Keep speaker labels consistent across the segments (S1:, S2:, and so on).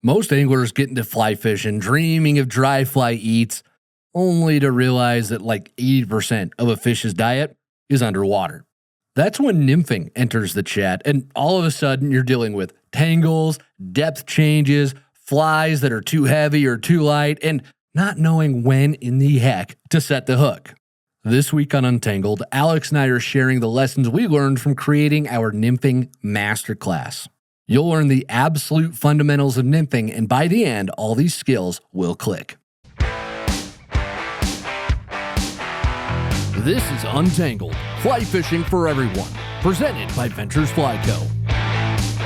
S1: Most anglers get into fly fishing, dreaming of dry fly eats, only to realize that like 80% of a fish's diet is underwater. That's when nymphing enters the chat, and all of a sudden you're dealing with tangles, depth changes, flies that are too heavy or too light, and not knowing when in the heck to set the hook. This week on Untangled, Alex and I are sharing the lessons we learned from creating our Nymphing Masterclass. You'll learn the absolute fundamentals of nymphing, and by the end, all these skills will click. This is Untangled, fly fishing for everyone, presented by Ventures Fly Co.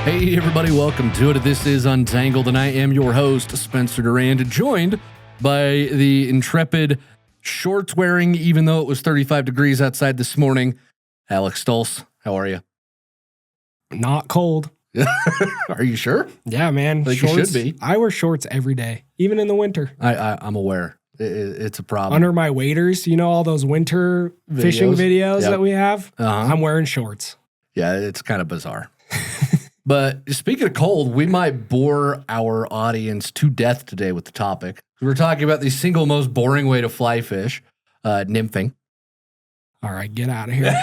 S1: Hey everybody, welcome to it. This is Untangled, and I am your host, Spencer Durand, joined by the intrepid, shorts wearing, even though it was 35 degrees outside this morning, Alex Stolz. How are you?
S2: Not cold.
S1: Are you sure?
S2: Yeah, man.
S1: Like
S2: shorts,
S1: you should be.
S2: I wear shorts every day, even in the winter.
S1: I'm aware. It's a problem.
S2: Under my waders, you know all those winter fishing videos that we have? I'm wearing shorts.
S1: Yeah, it's kind of bizarre. But speaking of cold, we might bore our audience to death today with the topic. We're talking about the single most boring way to fly fish, nymphing. All
S2: right, get out of here.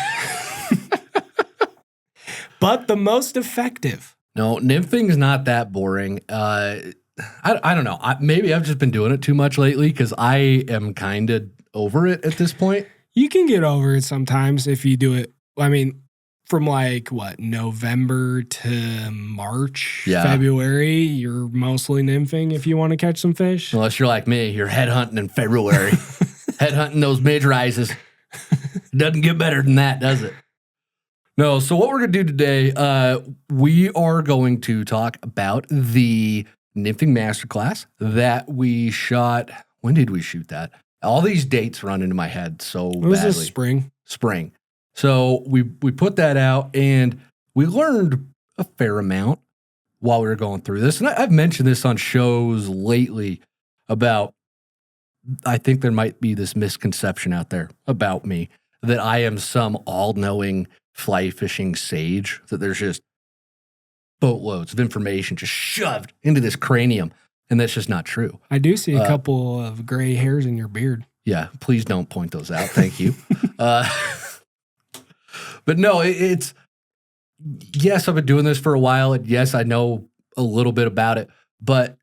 S2: But the most effective.
S1: No, nymphing is not that boring. I don't know. Maybe I've just been doing it too much lately because I am kind of over it at this point.
S2: You can get over it sometimes if you do it. I mean, from November to March, February, you're mostly nymphing if you want to catch some fish.
S1: Unless you're like me, you're headhunting in February. Headhunting those mid-rises. Doesn't get better than that, does it? No, so what we're going to do today, we are going to talk about the Nymphing Masterclass that we shot. When did we shoot that? All these dates run into my head so badly.
S2: It was this spring.
S1: Spring. So we put that out, and we learned a fair amount while we were going through this. And I've mentioned this on shows lately about, I think there might be this misconception out there about me that I am some all-knowing fly fishing sage, that there's just boatloads of information just shoved into this cranium, and that's just not true.
S2: I do see a couple of gray hairs in your beard.
S1: Yeah, please don't point those out. Thank you. But no, it's, yes, I've been doing this for a while, and yes, I know a little bit about it, but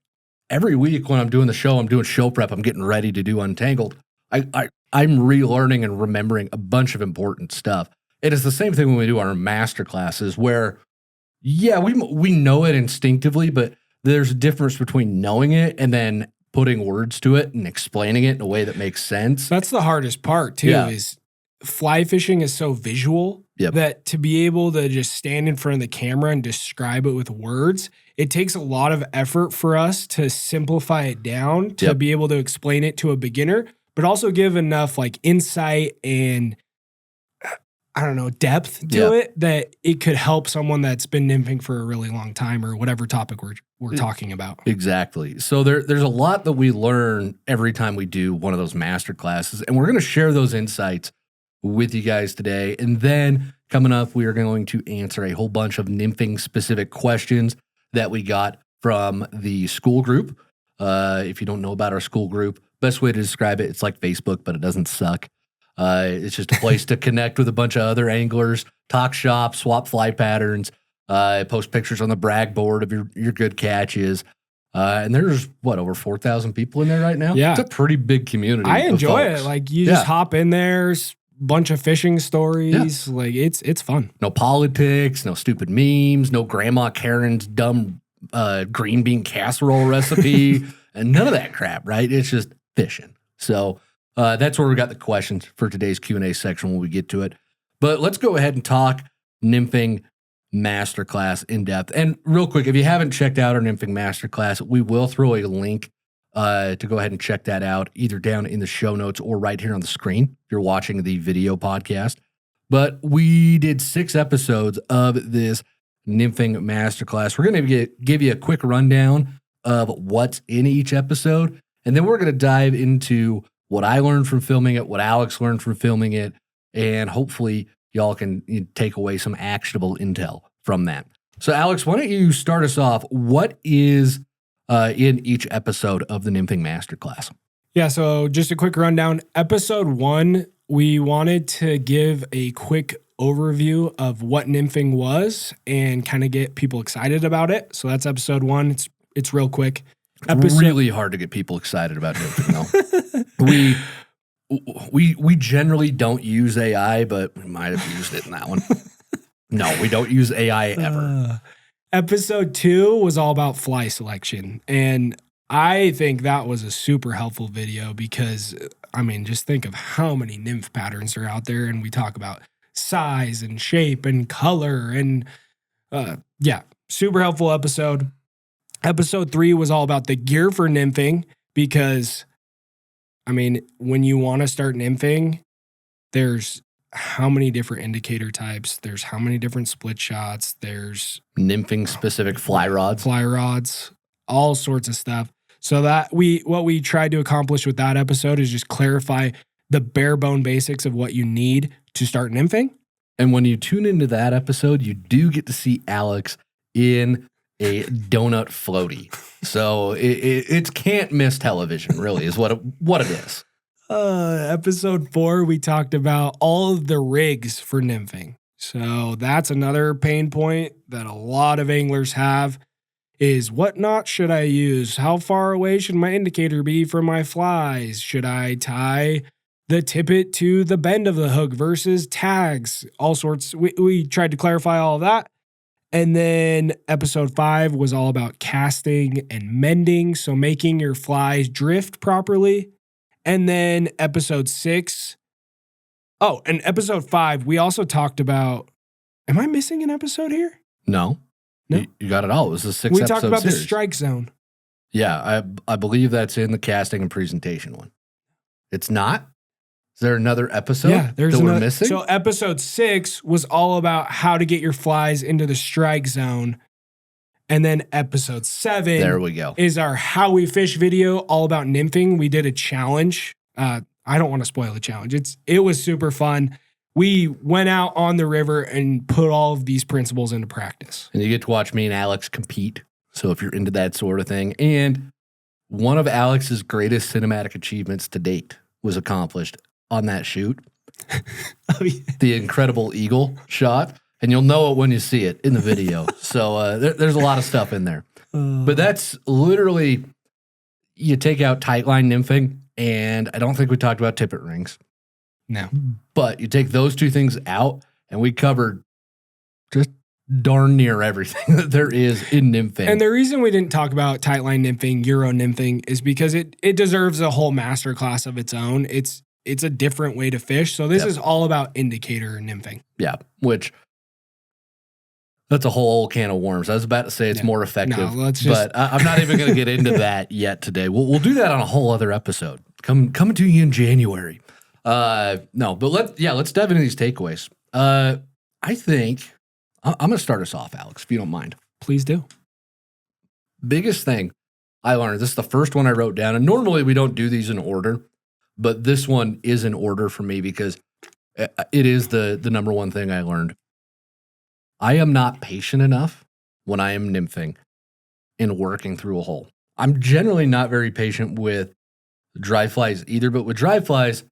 S1: every week when I'm doing the show, I'm doing show prep, I'm getting ready to do Untangled, I'm relearning and remembering a bunch of important stuff. It is the same thing when we do our master classes where, yeah, we know it instinctively, but there's a difference between knowing it and then putting words to it and explaining it in a way that makes sense.
S2: That's the hardest part, too, is fly fishing is so visual that to be able to just stand in front of the camera and describe it with words, it takes a lot of effort for us to simplify it down to be able to explain it to a beginner, but also give enough insight and depth to it that it could help someone that's been nymphing for a really long time or whatever topic we're talking about.
S1: Exactly. So there's a lot that we learn every time we do one of those master classes, and we're going to share those insights with you guys today. And then coming up, we are going to answer a whole bunch of nymphing specific questions that we got from the school group. If you don't know about our school group, best way to describe it, it's like Facebook, but it doesn't suck. It's just a place to connect with a bunch of other anglers, talk shop, swap fly patterns, post pictures on the brag board of your good catches. And there's, over 4,000 people in there right now?
S2: Yeah.
S1: It's a pretty big community.
S2: I enjoy it. You just hop in there, bunch of fishing stories. Yeah. It's fun.
S1: No politics, no stupid memes, no Grandma Karen's dumb green bean casserole recipe, and none of that crap, right? It's just fishing. So that's where we got the questions for today's Q&A section when we get to it. But let's go ahead and talk Nymphing Masterclass in depth. And real quick, if you haven't checked out our Nymphing Masterclass, we will throw a link to go ahead and check that out, either down in the show notes or right here on the screen if you're watching the video podcast. But we did 6 episodes of this Nymphing Masterclass. We're going to give you a quick rundown of what's in each episode, and then we're going to dive into what I learned from filming it, what Alex learned from filming it, and hopefully y'all can take away some actionable intel from that. So Alex, why don't you start us off? What is in each episode of the Nymphing Masterclass.
S2: Yeah, so just a quick rundown. Episode 1, we wanted to give a quick overview of what nymphing was and kind of get people excited about it. So that's episode 1. It's real quick.
S1: It's really hard to get people excited about nymphing, though. We generally don't use AI, but we might have used it in that one. No, we don't use AI ever.
S2: Episode 2 was all about fly selection, and I think that was a super helpful video because, I mean, just think of how many nymph patterns are out there, and we talk about size and shape and color, and yeah, super helpful episode. Episode 3 was all about the gear for nymphing because, I mean, when you want to start nymphing, there's how many different indicator types, there's how many different split shots, there's
S1: nymphing specific fly rods,
S2: all sorts of stuff. So that what we tried to accomplish with that episode is just clarify the bare bone basics of what you need to start nymphing.
S1: And when you tune into that episode, you do get to see Alex in a donut floaty. So it's can't miss television, really, is what it is.
S2: Episode 4, we talked about all of the rigs for nymphing. So that's another pain point that a lot of anglers have. Is what knot should I use? How far away should my indicator be from my flies? Should I tie the tippet to the bend of the hook versus tags? All sorts. We tried to clarify all of that. And then episode 5 was all about casting and mending, so making your flies drift properly. And then episode 6. Oh, and episode 5, we also talked about, am I missing an episode here?
S1: No. You got it all. It was a 6 episode series.
S2: We talked about the strike zone.
S1: Yeah, I believe that's in the casting and presentation one. It's not? Is there another episode that we're missing?
S2: So episode 6 was all about how to get your flies into the strike zone. And then episode 7
S1: there we go.
S2: Is our how we fish video all about nymphing. We did a challenge. I don't want to spoil the challenge. It was super fun. We went out on the river and put all of these principles into practice.
S1: And you get to watch me and Alex compete. So if you're into that sort of thing. And one of Alex's greatest cinematic achievements to date was accomplished on that shoot.
S2: Oh, yeah.
S1: The incredible eagle shot. And you'll know it when you see it in the video. So there's a lot of stuff in there. But that's literally, you take out tight line nymphing, and I don't think we talked about tippet rings.
S2: No.
S1: But you take those two things out, and we covered just darn near everything that there is in nymphing.
S2: And the reason we didn't talk about tight line nymphing, Euro nymphing, is because it deserves a whole masterclass of its own. It's a different way to fish. So this is all about indicator nymphing.
S1: Yeah, which that's a whole can of worms. I was about to say it's more effective, but I'm not even going to get into that yet today. We'll do that on a whole other episode. Coming to you in January. No, but let's dive into these takeaways. I think I'm going to start us off, Alex, if you don't mind.
S2: Please do.
S1: Biggest thing I learned, this is the first one I wrote down, and normally we don't do these in order, but this one is in order for me because it is the number one thing I learned. I am not patient enough when I am nymphing and working through a hole. I'm generally not very patient with dry flies either, but with dry flies,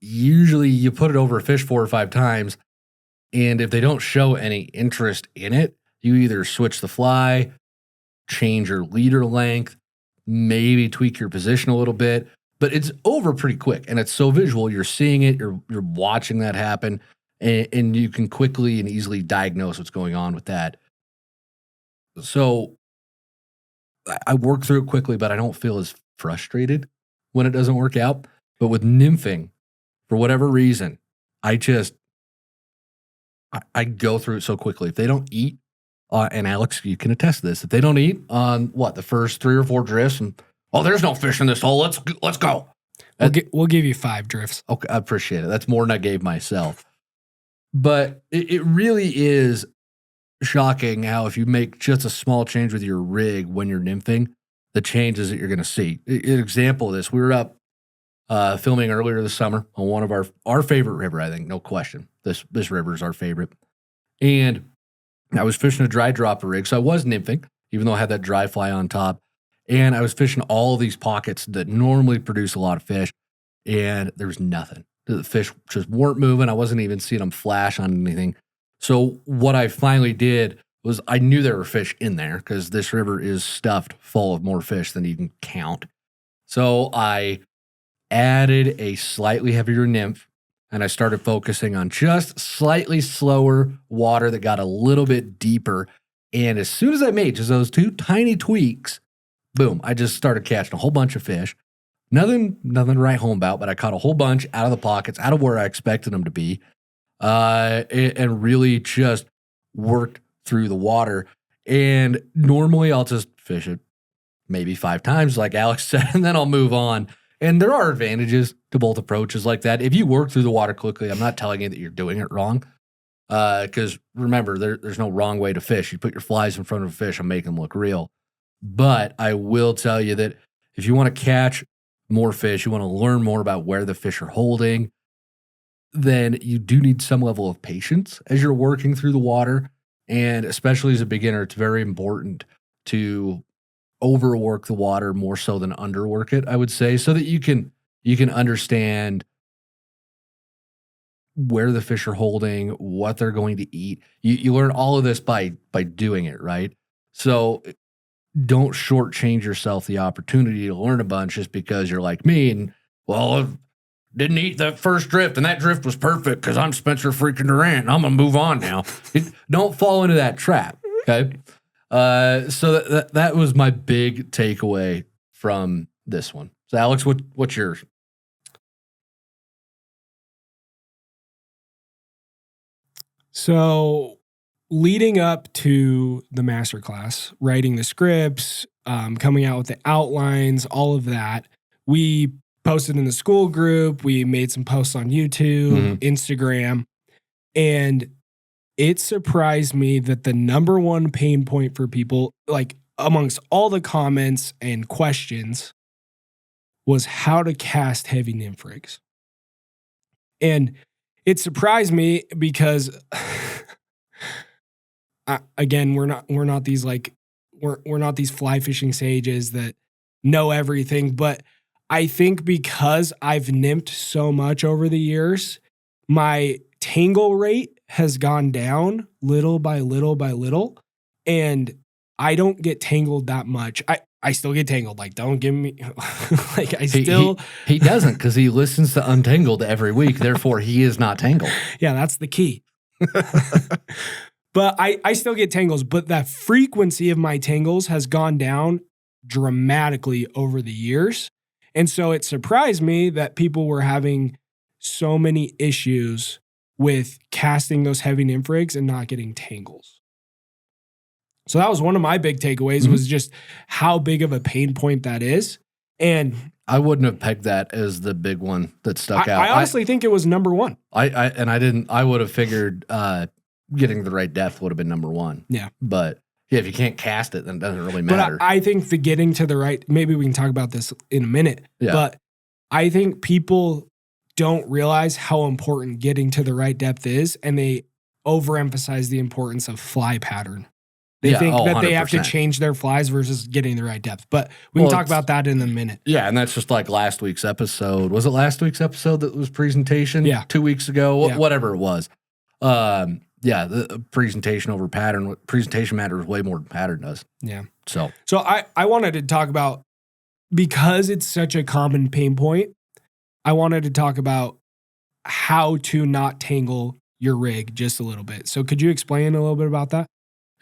S1: usually you put it over a fish 4 or 5 times, and if they don't show any interest in it, you either switch the fly, change your leader length, maybe tweak your position a little bit, but it's over pretty quick, and it's so visual. You're seeing it, you're watching that happen, and you can quickly and easily diagnose what's going on with that. So I work through it quickly, but I don't feel as frustrated when it doesn't work out. But with nymphing, for whatever reason, I go through it so quickly. If they don't eat, and Alex, you can attest to this, if they don't eat on the first 3 or 4 drifts, and there's no fish in this hole, let's go.
S2: We'll give you 5 drifts.
S1: Okay, I appreciate it. That's more than I gave myself. But it really is shocking how if you make just a small change with your rig when you're nymphing, the changes that you're going to see. An example of this, we were up filming earlier this summer on one of our favorite river, I think, no question. This river is our favorite. And I was fishing a dry dropper rig, so I was nymphing, even though I had that dry fly on top. And I was fishing all of these pockets that normally produce a lot of fish, and there was nothing. The fish just weren't moving. I wasn't even seeing them flash on anything. So what I finally did was I knew there were fish in there because this river is stuffed full of more fish than you can count. So I added a slightly heavier nymph, and I started focusing on just slightly slower water that got a little bit deeper. And as soon as I made just those 2 tiny tweaks, boom, I just started catching a whole bunch of fish. Nothing to write home about, but I caught a whole bunch out of the pockets, out of where I expected them to be, and really just worked through the water. And normally I'll just fish it maybe 5 times, like Alex said, and then I'll move on. And there are advantages to both approaches like that. If you work through the water quickly, I'm not telling you that you're doing it wrong. Because remember, there's no wrong way to fish. You put your flies in front of a fish and make them look real. But I will tell you that if you want to catch more fish, you want to learn more about where the fish are holding, then you do need some level of patience as you're working through the water. And especially as a beginner, it's very important to overwork the water more so than underwork it, I would say, so that you can understand where the fish are holding, what they're going to eat. You learn all of this by doing it, right? So don't shortchange yourself the opportunity to learn a bunch just because you're like me and, well, didn't eat that first drift and that drift was perfect because I'm Spencer freaking Durant and I'm going to move on now. Don't fall into that trap, okay? So that was my big takeaway from this one. So, Alex, what's yours?
S2: So leading up to the masterclass, writing the scripts, coming out with the outlines, all of that, we posted in the school group. We made some posts on YouTube, Instagram, and it surprised me that the number one pain point for people, like amongst all the comments and questions, was how to cast heavy nymph rigs. And it surprised me because again, we're not these fly fishing sages that know everything, but I think because I've nymphed so much over the years, my tangle rate has gone down little by little by little, and I don't get tangled that much. I still get tangled. Like, don't give me like
S1: he doesn't, because he listens to Untangled every week. Therefore, he is not tangled.
S2: Yeah, that's the key. But I still get tangles, but the frequency of my tangles has gone down dramatically over the years. And so it surprised me that people were having so many issues with casting those heavy nymph rigs and not getting tangles. So that was one of my big takeaways, was just how big of a pain point that is. And
S1: I wouldn't have pegged that as the big one that stuck out.
S2: I honestly think it was number one.
S1: I would have figured getting the right depth would have been number one.
S2: Yeah.
S1: But yeah, if you can't cast it, then it doesn't really matter.
S2: But I think the getting to the right, maybe we can talk about this in a minute. Yeah. But I think people don't realize how important getting to the right depth is, and they overemphasize the importance of fly pattern. They think that they have to change their flies versus getting the right depth. But we can talk about that in a minute.
S1: Yeah, and that's just like last week's episode. Was it last week's episode that was presentation?
S2: Yeah.
S1: 2 weeks ago? Yeah. Whatever it was. The presentation over pattern. Presentation matters way more than pattern does.
S2: Yeah.
S1: So
S2: I wanted to talk about, because it's such a common pain point, I wanted to talk about how to not tangle your rig just a little bit. So could you explain a little bit about that?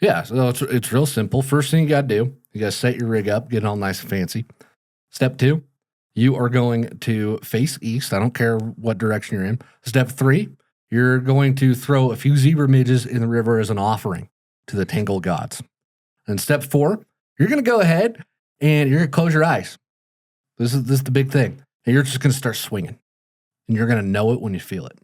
S1: Yeah, so it's real simple. First thing you got to do, you got to set your rig up, get it all nice and fancy. Step 2, you are going to face east. I don't care what direction you're in. Step 3, you're going to throw a few zebra midges in the river as an offering to the tangle gods. And step 4, you're going to go ahead and you're going to close your eyes. This is the big thing. And you're just going to start swinging. And you're going to know it when you feel it.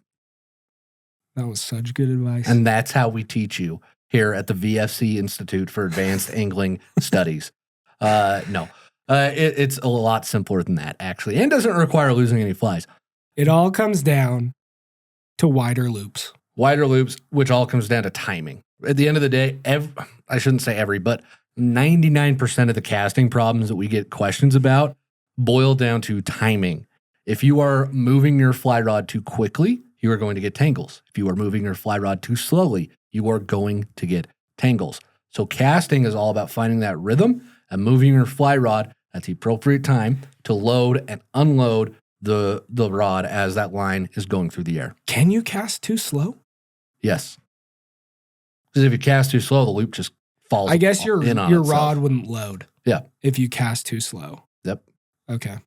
S2: That was such good advice.
S1: And that's how we teach you here at the VFC Institute for Advanced Angling Studies. It's a lot simpler than that, actually, and doesn't require losing any flies.
S2: It all comes down to wider loops.
S1: Wider loops, which all comes down to timing. At the end of the day, I shouldn't say every, but 99% of the casting problems that we get questions about boil down to timing. If you are moving your fly rod too quickly, you are going to get tangles. If you are moving your fly rod too slowly, you are going to get tangles. So casting is all about finding that rhythm and moving your fly rod at the appropriate time to load and unload the rod as that line is going through the air.
S2: Can you cast too slow?
S1: Yes. Because if you cast too slow, the loop just falls.
S2: I guess your
S1: itself.
S2: rod wouldn't load.
S1: Yeah.
S2: If you cast too slow.
S1: Yep.
S2: Okay.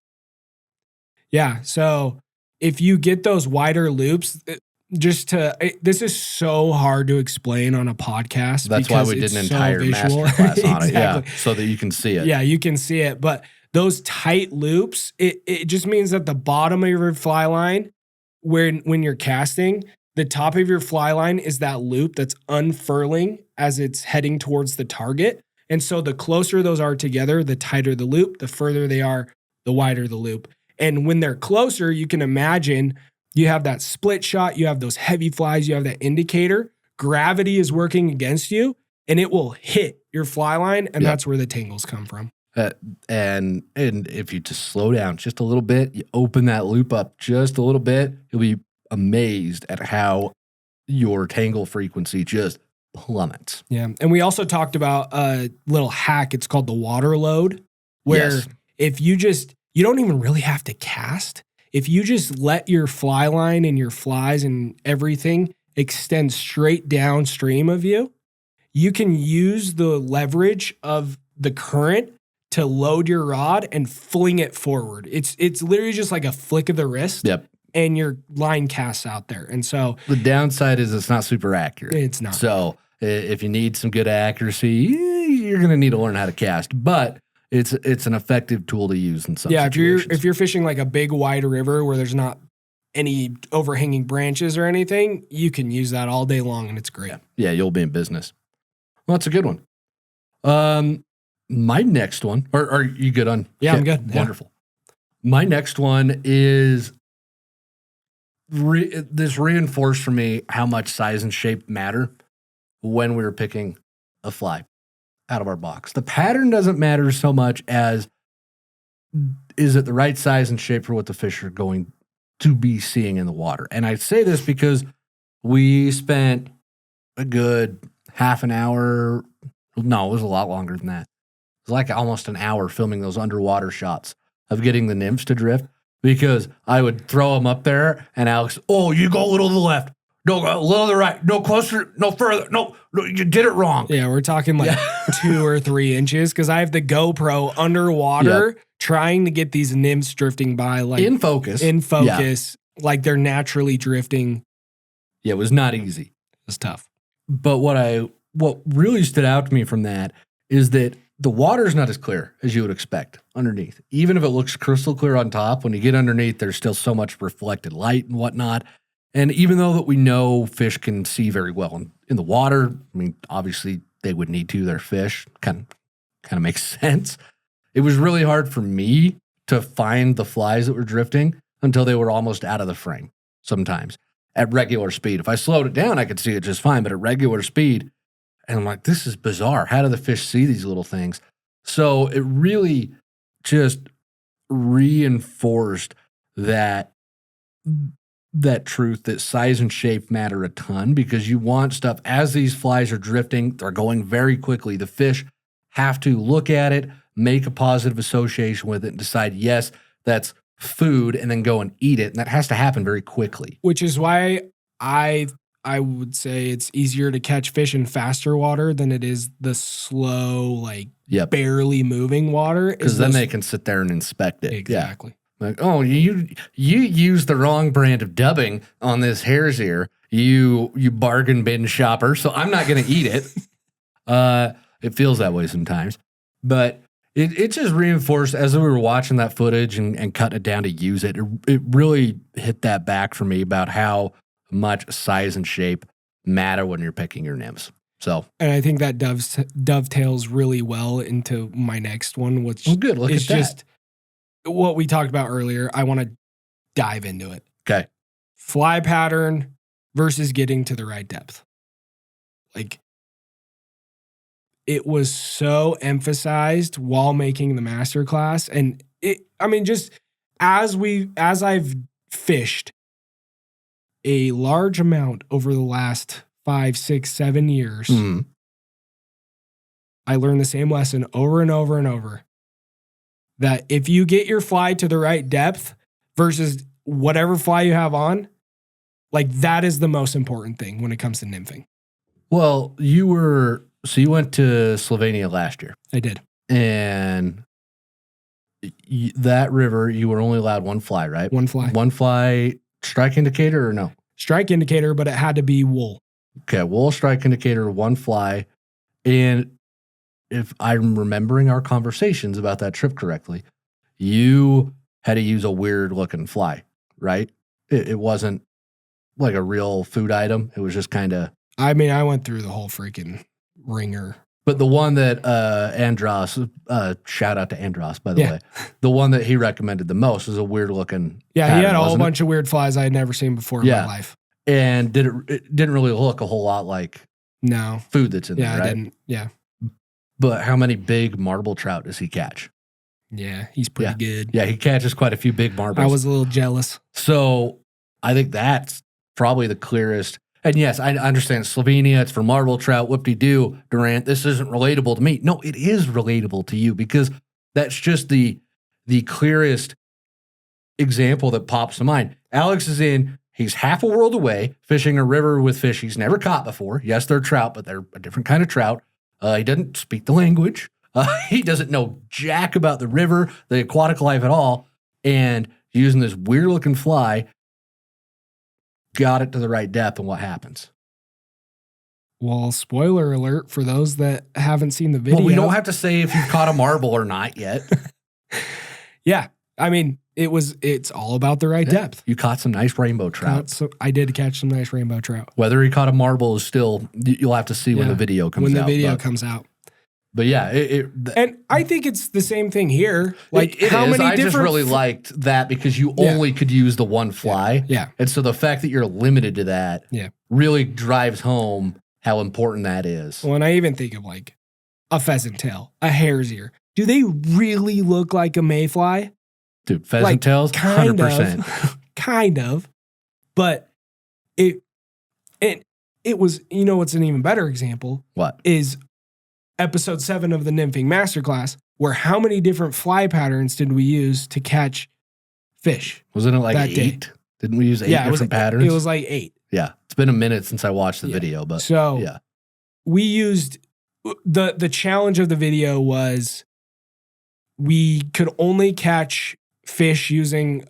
S2: Yeah. So if you get those wider loops, this is so hard to explain on a podcast.
S1: That's why we did an entire masterclass on it. Yeah. So that you can see it.
S2: Yeah, you can see it. But those tight loops, it just means that the bottom of your fly line, when you're casting, the top of your fly line is that loop that's unfurling as it's heading towards the target. And so the closer those are together, the tighter the loop, the further they are, the wider the loop. And when they're closer, you can imagine you have that split shot, you have those heavy flies, you have that indicator. Gravity is working against you, and it will hit your fly line, and that's where the tangles come from.
S1: And if you just slow down just a little bit, you open that loop up just a little bit, you'll be amazed at how your tangle frequency just plummets.
S2: Yeah. And we also talked about a little hack. It's called the water load, where if you don't even really have to cast. If you just let your fly line and your flies and everything extend straight downstream of you, you can use the leverage of the current to load your rod and fling it forward. It's literally just like a flick of the wrist.
S1: Yep.
S2: And your line casts out there. And so
S1: the downside is it's not super accurate.
S2: It's not.
S1: So if you need some good accuracy, you're going to need to learn how to cast. But it's an effective tool to use in some situations.
S2: If you're fishing like a big wide river where there's not any overhanging branches or anything, you can use that all day long, and it's great.
S1: Yeah, you'll be in business. Well, that's a good one. My next one, or are you good on?
S2: Yeah, I'm good.
S1: Wonderful. Yeah. My next one is this reinforced for me how much size and shape matter when we were picking a fly out of our box. The pattern doesn't matter so much as is it the right size and shape for what the fish are going to be seeing in the water. And I say this because we spent a good half an hour. No, it was a lot longer than that. It was like almost an hour filming those underwater shots of getting the nymphs to drift, because I would throw them up there and Alex, you go a little to the left. No, a little to the right. No, closer. No, further. No, you did it wrong.
S2: Yeah, we're talking like 2 or 3 inches, because I have the GoPro underwater trying to get these nymphs drifting by like
S1: in focus,
S2: like they're naturally drifting.
S1: Yeah, it was not easy.
S2: It was tough.
S1: But what really stood out to me from that is that the water's not as clear as you would expect underneath. Even if it looks crystal clear on top, when you get underneath, there's still so much reflected light and whatnot. And even though that we know fish can see very well in the water, I mean, obviously they would need to, they're fish, kind of makes sense. It was really hard for me to find the flies that were drifting until they were almost out of the frame sometimes at regular speed. If I slowed it down, I could see it just fine, but at regular speed, and I'm like, this is bizarre. How do the fish see these little things? So it really just reinforced that truth that size and shape matter a ton, because you want stuff as these flies are drifting, they're going very quickly. The fish have to look at it, make a positive association with it, and decide, yes, that's food, and then go and eat it. And that has to happen very quickly.
S2: Which is why I would say it's easier to catch fish in faster water than it is the slow, barely moving water.
S1: Because then they can sit there and inspect it.
S2: Exactly.
S1: Yeah. Like, you used the wrong brand of dubbing on this hare's ear, you bargain bin shopper, so I'm not going to eat it. It feels that way sometimes. But it just reinforced, as we were watching that footage and cutting it down to use it, it really hit that back for me about how much size and shape matter when you're picking your nymphs. So,
S2: and I think that dovetails really well into my next one, which
S1: good. Look
S2: is
S1: at that.
S2: Just what we talked about earlier. I want to dive into it.
S1: Okay.
S2: Fly pattern versus getting to the right depth. Like, it was so emphasized while making the masterclass. And just as I've fished a large amount over the last 5, 6, 7 years, I learned the same lesson over and over and over. That if you get your fly to the right depth versus whatever fly you have on, like that is the most important thing when it comes to nymphing.
S1: Well, you went to Slovenia last year.
S2: I did.
S1: And that river, you were only allowed one fly, right?
S2: One fly.
S1: One fly strike indicator or no?
S2: Strike indicator, but it had to be wool.
S1: Okay, wool strike indicator, one fly. And if I'm remembering our conversations about that trip correctly, you had to use a weird looking fly, right? It wasn't like a real food item. It was just kind of...
S2: I went through the whole freaking ringer.
S1: But the one that Andros, shout out to Andros, by the way, the one that he recommended the most was a weird looking pattern,
S2: he had a whole bunch of weird flies I had never seen before in my life.
S1: And it didn't really look a whole lot like food that's in there, right?
S2: I didn't. Yeah.
S1: But how many big marble trout does he catch?
S2: Yeah, he's pretty good.
S1: Yeah, he catches quite a few big marbles.
S2: I was a little jealous.
S1: So I think that's probably the clearest. And yes, I understand Slovenia, it's for marble trout, whoop-de-doo, Durant, this isn't relatable to me. No, it is relatable to you because that's just the clearest example that pops to mind. Alex is he's half a world away, fishing a river with fish he's never caught before. Yes, they're trout, but they're a different kind of trout. He doesn't speak the language. He doesn't know jack about the river, the aquatic life at all. And using this weird-looking fly, got it to the right depth, and what happens?
S2: Well, spoiler alert for those that haven't seen the video.
S1: Well, we don't have to say if you've caught a marble or not yet.
S2: Yeah. It's all about the right depth.
S1: You caught some nice rainbow trout.
S2: So I did catch some nice rainbow trout.
S1: Whether he caught a marble is still, you'll have to see when the video comes out.
S2: When the video comes out.
S1: But yeah.
S2: And I think it's the same thing here. Like how many
S1: I just really liked that because you only could use the one fly.
S2: Yeah.
S1: And so the fact that you're limited to that really drives home how important that is.
S2: Well, and I even think of like a pheasant tail, a hare's ear. Do they really look like a mayfly?
S1: Dude, pheasant tails, 100%.
S2: Kind of. But it was, what's an even better example?
S1: What?
S2: Is episode 7 of the Nymphing Masterclass, where how many different fly patterns did we use to catch fish?
S1: Wasn't it like 8?
S2: Day?
S1: Didn't we use 8 different patterns?
S2: It was like 8.
S1: Yeah. It's been a minute since I watched the video, but
S2: we used the challenge of the video was we could only catch fish using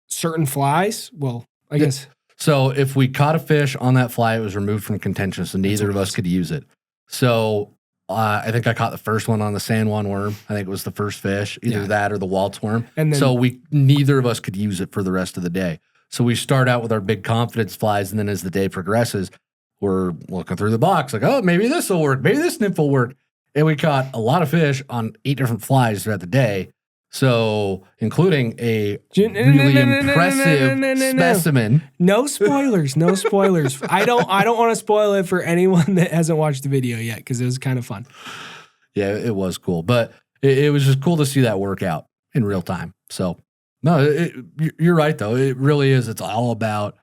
S2: certain flies. Well, I guess.
S1: So if we caught a fish on that fly, it was removed from contention, so neither of us could use it. So I think I caught the first one on the San Juan worm. I think it was the first fish, either that or the Waltz worm. And then, so neither of us could use it for the rest of the day. So we start out with our big confidence flies, and then as the day progresses, we're looking through the box like, oh, maybe this will work. Maybe this nymph will work. And we caught a lot of fish on 8 different flies throughout the day. So, including a really impressive specimen.
S2: No spoilers. No spoilers. I don't want to spoil it for anyone that hasn't watched the video yet because it was kind of fun.
S1: Yeah, it was cool. But it was just cool to see that work out in real time. So, no, you're right, though. It really is. It's all about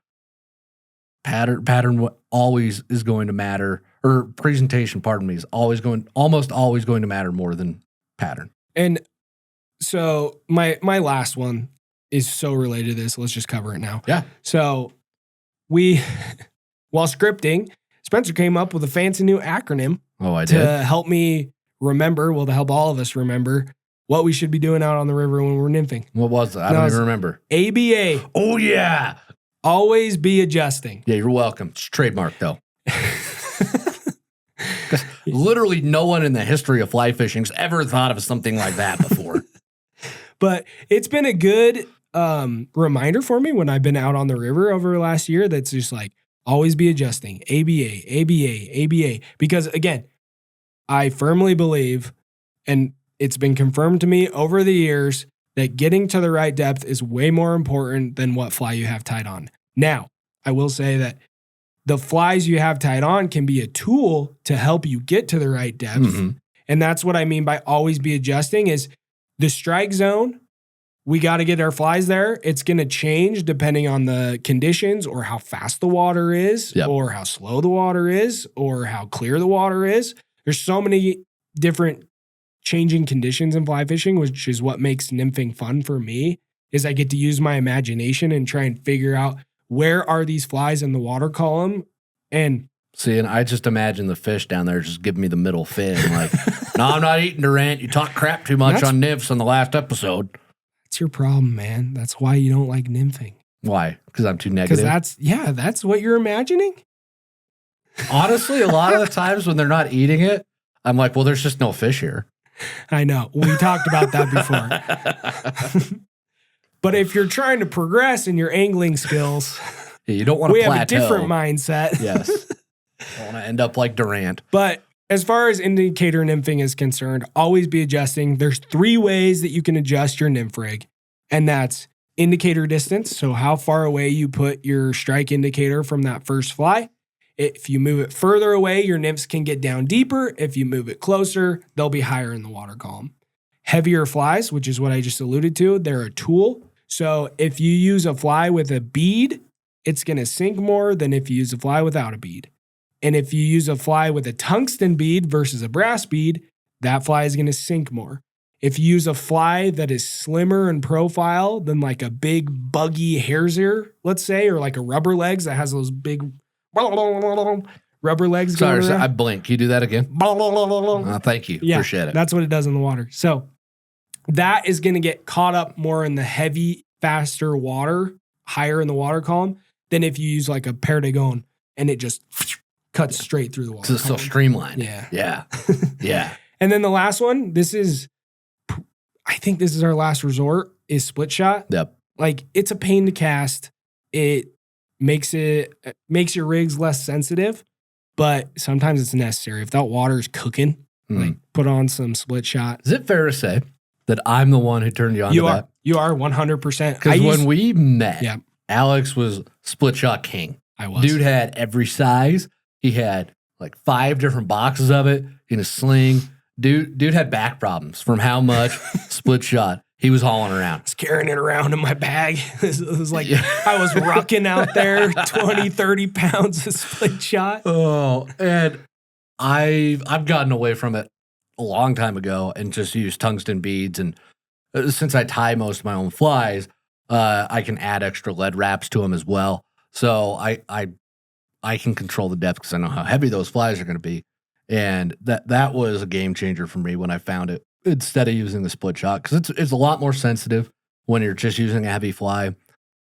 S1: pattern always is going to matter. Or presentation, pardon me, is almost always going to matter more than pattern.
S2: And so my last one is so related to this. Let's just cover it now.
S1: Yeah.
S2: So while scripting, Spencer came up with a fancy new acronym.
S1: Oh, I did.
S2: To help me remember, to help all of us remember what we should be doing out on the river when we're nymphing.
S1: What was that? I don't even remember.
S2: ABA.
S1: Oh, yeah.
S2: Always be adjusting.
S1: Yeah, you're welcome. It's trademark, though. Because literally no one in the history of fly fishing's ever thought of something like that before.
S2: But it's been a good reminder for me when I've been out on the river over the last year that's just like, always be adjusting. ABA, ABA, ABA. Because again, I firmly believe, and it's been confirmed to me over the years, that getting to the right depth is way more important than what fly you have tied on. Now, I will say that the flies you have tied on can be a tool to help you get to the right depth.
S1: Mm-hmm.
S2: And that's what I mean by always be adjusting is the strike zone. We got to get our flies there. It's going to change depending on the conditions or how fast the water is or how slow the water is or how clear the water is. There's so many different changing conditions in fly fishing, which is what makes nymphing fun for me, is I get to use my imagination and try and figure out where are these flies in the water column. And
S1: see, and I just imagine the fish down there just giving me the middle fin. Like, no, I'm not eating Durant. You talk crap too much on nymphs on the last episode.
S2: That's your problem, man. That's why you don't like nymphing.
S1: Why? Because I'm too negative?
S2: Because that's what you're imagining.
S1: Honestly, a lot of the times when they're not eating it, I'm like, well, there's just no fish here.
S2: I know. We talked about that before. But if you're trying to progress in your angling skills,
S1: you don't want to plateau.
S2: We have a different mindset.
S1: Yes. I want to end up like Durant.
S2: But as far as indicator nymphing is concerned, always be adjusting. There's 3 ways that you can adjust your nymph rig, and that's indicator distance, so how far away you put your strike indicator from that first fly. If you move it further away, your nymphs can get down deeper. If you move it closer, they'll be higher in the water column. Heavier flies, which is what I just alluded to, they're a tool. So if you use a fly with a bead, it's going to sink more than if you use a fly without a bead. And if you use a fly with a tungsten bead versus a brass bead, that fly is going to sink more. If you use a fly that is slimmer in profile than like a big buggy hare's ear, let's say, or like a rubber legs that has those big rubber legs going around.
S1: I blink. Can you do that again? Thank you.
S2: Yeah,
S1: appreciate it.
S2: That's what it does in the water. So that is going to get caught up more in the heavy, faster water, higher in the water column, than if you use like a Perdigon and it just cuts straight through the water.
S1: It's so streamlined.
S2: Yeah.
S1: Yeah. Yeah.
S2: And then the last one, I think this is our last resort, is split shot.
S1: Yep.
S2: Like, it's a pain to cast. It makes your rigs less sensitive, but sometimes it's necessary. If that water is cooking, like, put on some split shot.
S1: Is it fair to say that I'm the one who turned you on to that?
S2: You are 100%.
S1: Because when we met, Alex was split shot king.
S2: I was.
S1: Dude had every size. He had like 5 different boxes of it in a sling. Dude had back problems from how much split shot he was hauling around.
S2: I was carrying it around in my bag. It was like I was rocking out there 20, 30 pounds of split shot.
S1: Oh, and I've gotten away from it a long time ago and just used tungsten beads. And since I tie most of my own flies, I can add extra lead wraps to them as well. So I can control the depth because I know how heavy those flies are going to be. And that was a game changer for me when I found it instead of using the split shot, because it's a lot more sensitive when you're just using a heavy fly.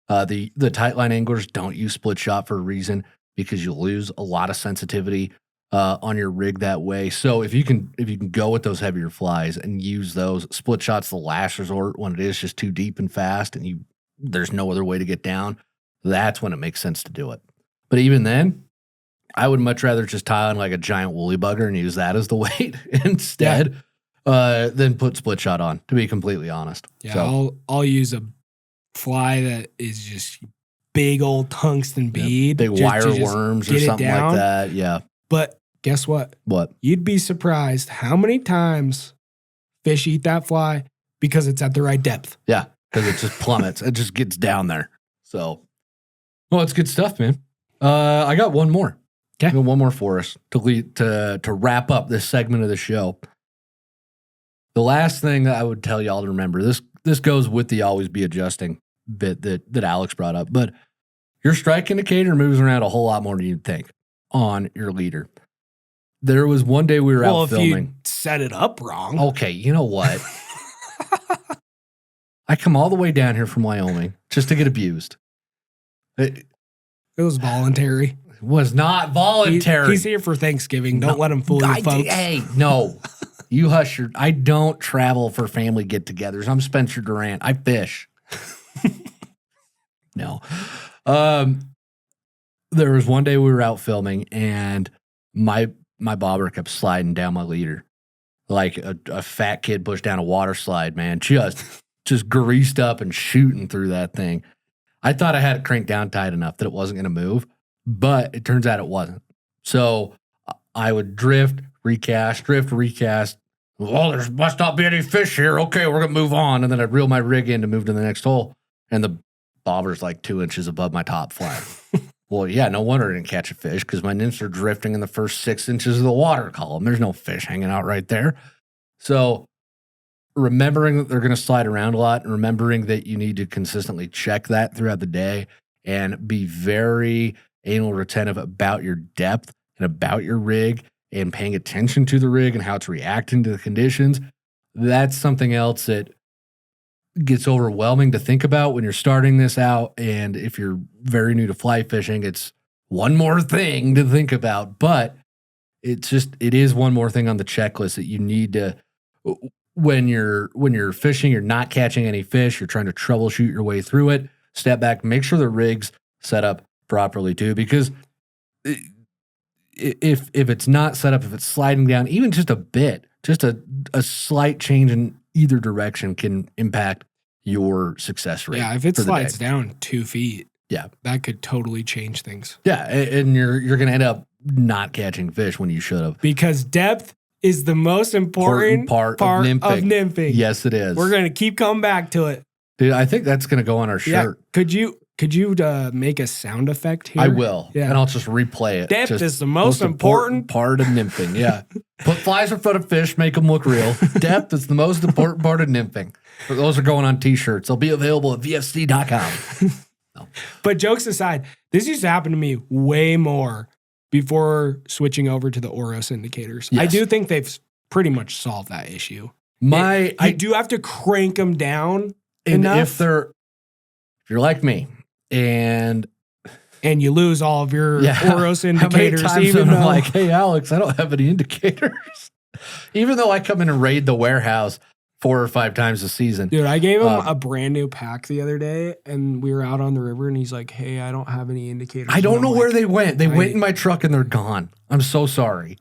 S1: The tight line anglers don't use split shot for a reason, because you lose a lot of sensitivity on your rig that way. So if you can go with those heavier flies and use those, split shot's the last resort when it is just too deep and fast and there's no other way to get down. That's when it makes sense to do it. But even then, I would much rather just tie on like a giant woolly bugger and use that as the weight instead than put split shot on, to be completely honest.
S2: Yeah,
S1: so,
S2: I'll use a fly that is just big old tungsten bead.
S1: Big wire worms or something like that. Yeah.
S2: But guess what?
S1: What?
S2: You'd be surprised how many times fish eat that fly because it's at the right depth.
S1: Yeah, because it just plummets. It just gets down there. So, well, it's good stuff, man. I got one more.
S2: Okay.
S1: One more for us to wrap up this segment of the show. The last thing I would tell y'all to remember, this goes with the always be adjusting bit that Alex brought up, but your strike indicator moves around a whole lot more than you'd think on your leader. There was one day we were out filming.
S2: If you set it up wrong.
S1: Okay, you know what? I come all the way down here from Wyoming just to get abused.
S2: It was voluntary.
S1: It was not voluntary.
S2: He's here for Thanksgiving. Don't let him fool you, folks.
S1: Hey, no. You hush your... I don't travel for family get-togethers. I'm Spencer Durant. I fish. No. There was one day we were out filming, and my bobber kept sliding down my leader. Like a fat kid pushed down a water slide, man. Just greased up and shooting through that thing. I thought I had it cranked down tight enough that it wasn't going to move. but it turns out it wasn't. So I would drift, recast. Well, there must not be any fish here. Okay, we're going to move on. And then I'd reel my rig in to move to the next hole. And the bobber's like 2 inches above my top flat. Well, yeah, no wonder I didn't catch a fish because my nymphs are drifting in the first 6 inches of the water column. There's no fish hanging out right there. So remembering that they're going to slide around a lot and remembering that you need to consistently check that throughout the day and be very anal retentive about your depth and about your rig and paying attention to the rig and how it's reacting to the conditions. That's something else that gets overwhelming to think about when you're starting this out. And if you're very new to fly fishing, it's one more thing to think about, but it is one more thing on the checklist that you need to, when you're fishing, you're not catching any fish, you're trying to troubleshoot your way through it, step back, make sure the rig's set up properly too, because if it's not set up, if it's sliding down, even just a bit, just a slight change in either direction can impact your success rate.
S2: Yeah, if it slides down 2 feet,
S1: yeah,
S2: that could totally change things.
S1: Yeah, and you're going to end up not catching fish when you should have.
S2: Because depth is the most important part of nymphing.
S1: Yes, it is.
S2: We're going to keep coming back to it.
S1: Dude, I think that's going to go on our shirt.
S2: Yeah. Could you make a sound effect here?
S1: I will. Yeah. And I'll just replay it.
S2: Depth is the most important
S1: part of nymphing. Yeah. Put flies in front of fish, make them look real. Depth is the most important part of nymphing. Those are going on t-shirts. They'll be available at vfc.com. No.
S2: But jokes aside, this used to happen to me way more before switching over to the Oros indicators. Yes. I do think they've pretty much solved that issue. I do have to crank them down enough.
S1: If you're like me and
S2: you lose all of your Oros indicators,
S1: how many times I'm like, hey, Alex, I don't have any indicators. Even though I come in and raid the warehouse 4 or 5 times a season.
S2: Dude, I gave him a brand new pack the other day, and we were out on the river, and he's like, hey, I don't have any indicators.
S1: I don't know where they went. They went in my truck, and they're gone. I'm so sorry.